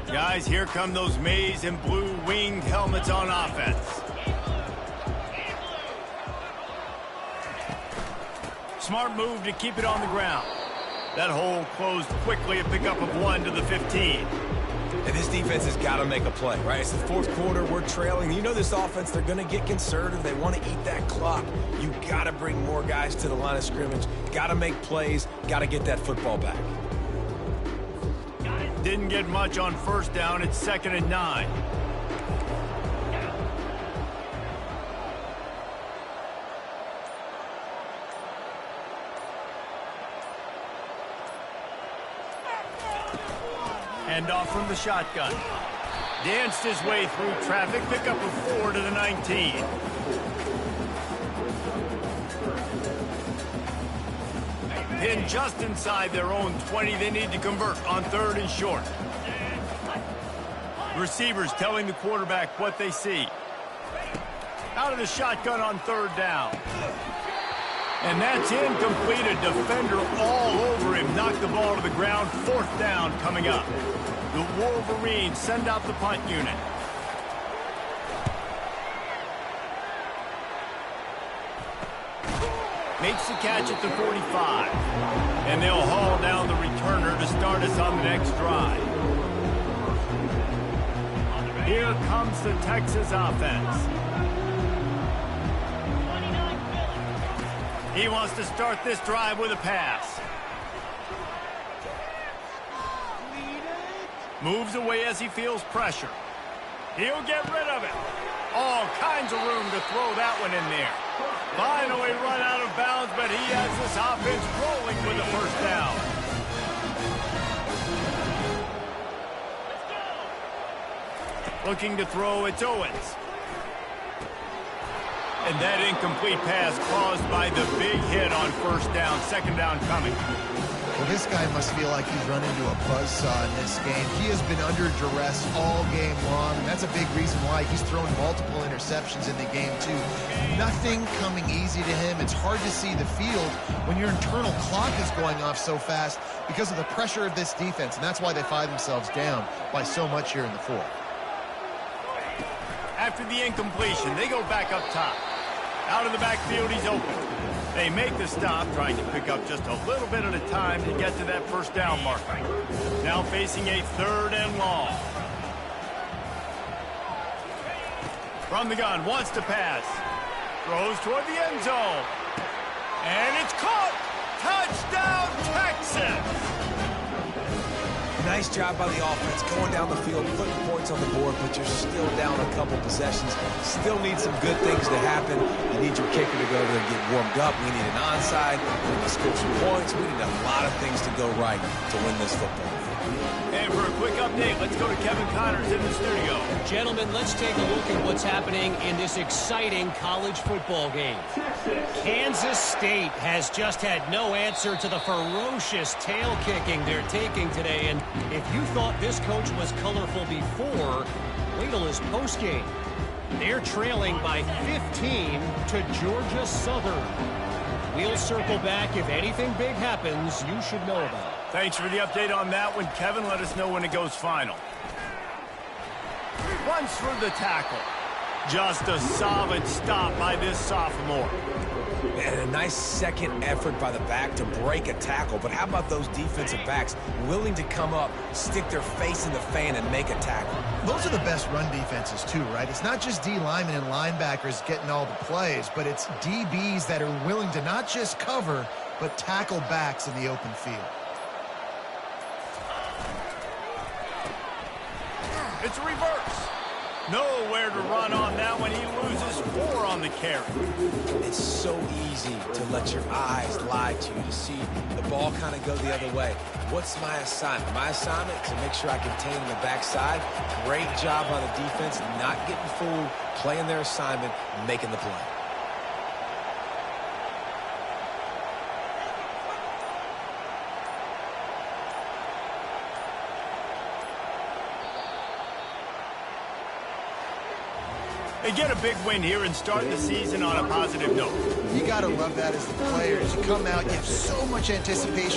Guys, here come those maize and blue winged helmets on offense. Smart move to keep it on the ground. That hole closed quickly, a pickup of 1 to the 15. And this defense has got to make a play, right? It's the fourth quarter. We're trailing. You know this offense, they're going to get conservative. They want to eat that clock. You got to bring more guys to the line of scrimmage. Got to make plays. Got to get that football back. Didn't get much on first down. It's 2nd and 9. Hand off from the shotgun. Danced his way through traffic. Pickup of 4 to the 19. Pinned just inside their own 20. They need to convert on 3rd and short. Receivers telling the quarterback what they see. Out of the shotgun on 3rd down. And that's incomplete. A defender all over him. Knocked the ball to the ground. 4th down coming up. The Wolverines send out the punt unit. Makes the catch at the 45. And they'll haul down the returner to start us on the next drive. Here comes the Texas offense. He wants to start this drive with a pass. Moves away as he feels pressure. He'll get rid of it. All kinds of room to throw that one in there. Finally run out of bounds, but he has this offense rolling with the 1st down. Looking to throw, it's Owens. And that incomplete pass caused by the big hit on 1st down. 2nd down coming. Well, this guy must feel like he's run into a buzzsaw in this game. He has been under duress all game long, and that's a big reason why he's thrown multiple interceptions in the game, too. Nothing coming easy to him. It's hard to see the field when your internal clock is going off so fast because of the pressure of this defense, and that's why they find themselves down by so much here in the 4th. After the incompletion, they go back up top. Out of the backfield, he's open. They make the stop, trying to pick up just a little bit at a time to get to that 1st down marker. Now facing a 3rd and long. From the gun, wants to pass. Throws toward the end zone. And it's caught! Touchdown, Texas! Nice job by the offense going down the field, putting points on the board, but you're still down a couple possessions. Still need some good things to happen. You need your kicker to go over there and get warmed up. We need an onside. We need to score some points. We need a lot of things to go right to win this football game. And for a quick update, let's go to Kevin Connors in the studio. Gentlemen, let's take a look at what's happening in this exciting college football game. Kansas State has just had no answer to the ferocious tail kicking they're taking today. And if you thought this coach was colorful before, wait till his postgame. They're trailing by 15 to Georgia Southern. We'll circle back. If anything big happens, you should know about it. Thanks for the update on that one, Kevin. Let us know when it goes final. Runs for the tackle. Just a solid stop by this sophomore. And a nice second effort by the back to break a tackle. But how about those defensive backs willing to come up, stick their face in the fan, and make a tackle? Those are the best run defenses, too, right? It's not just D linemen and linebackers getting all the plays, but it's DBs that are willing to not just cover, but tackle backs in the open field. It's a reverse. Nowhere to run on that one. He loses 4 on the carry. It's so easy to let your eyes lie to you, to see the ball kind of go the other way. What's my assignment? My assignment is to make sure I contain the backside. Great job on the defense, not getting fooled, playing their assignment, making the play. They get a big win here and start the season on a positive note. You got to love that as the players. You come out, you have so much anticipation.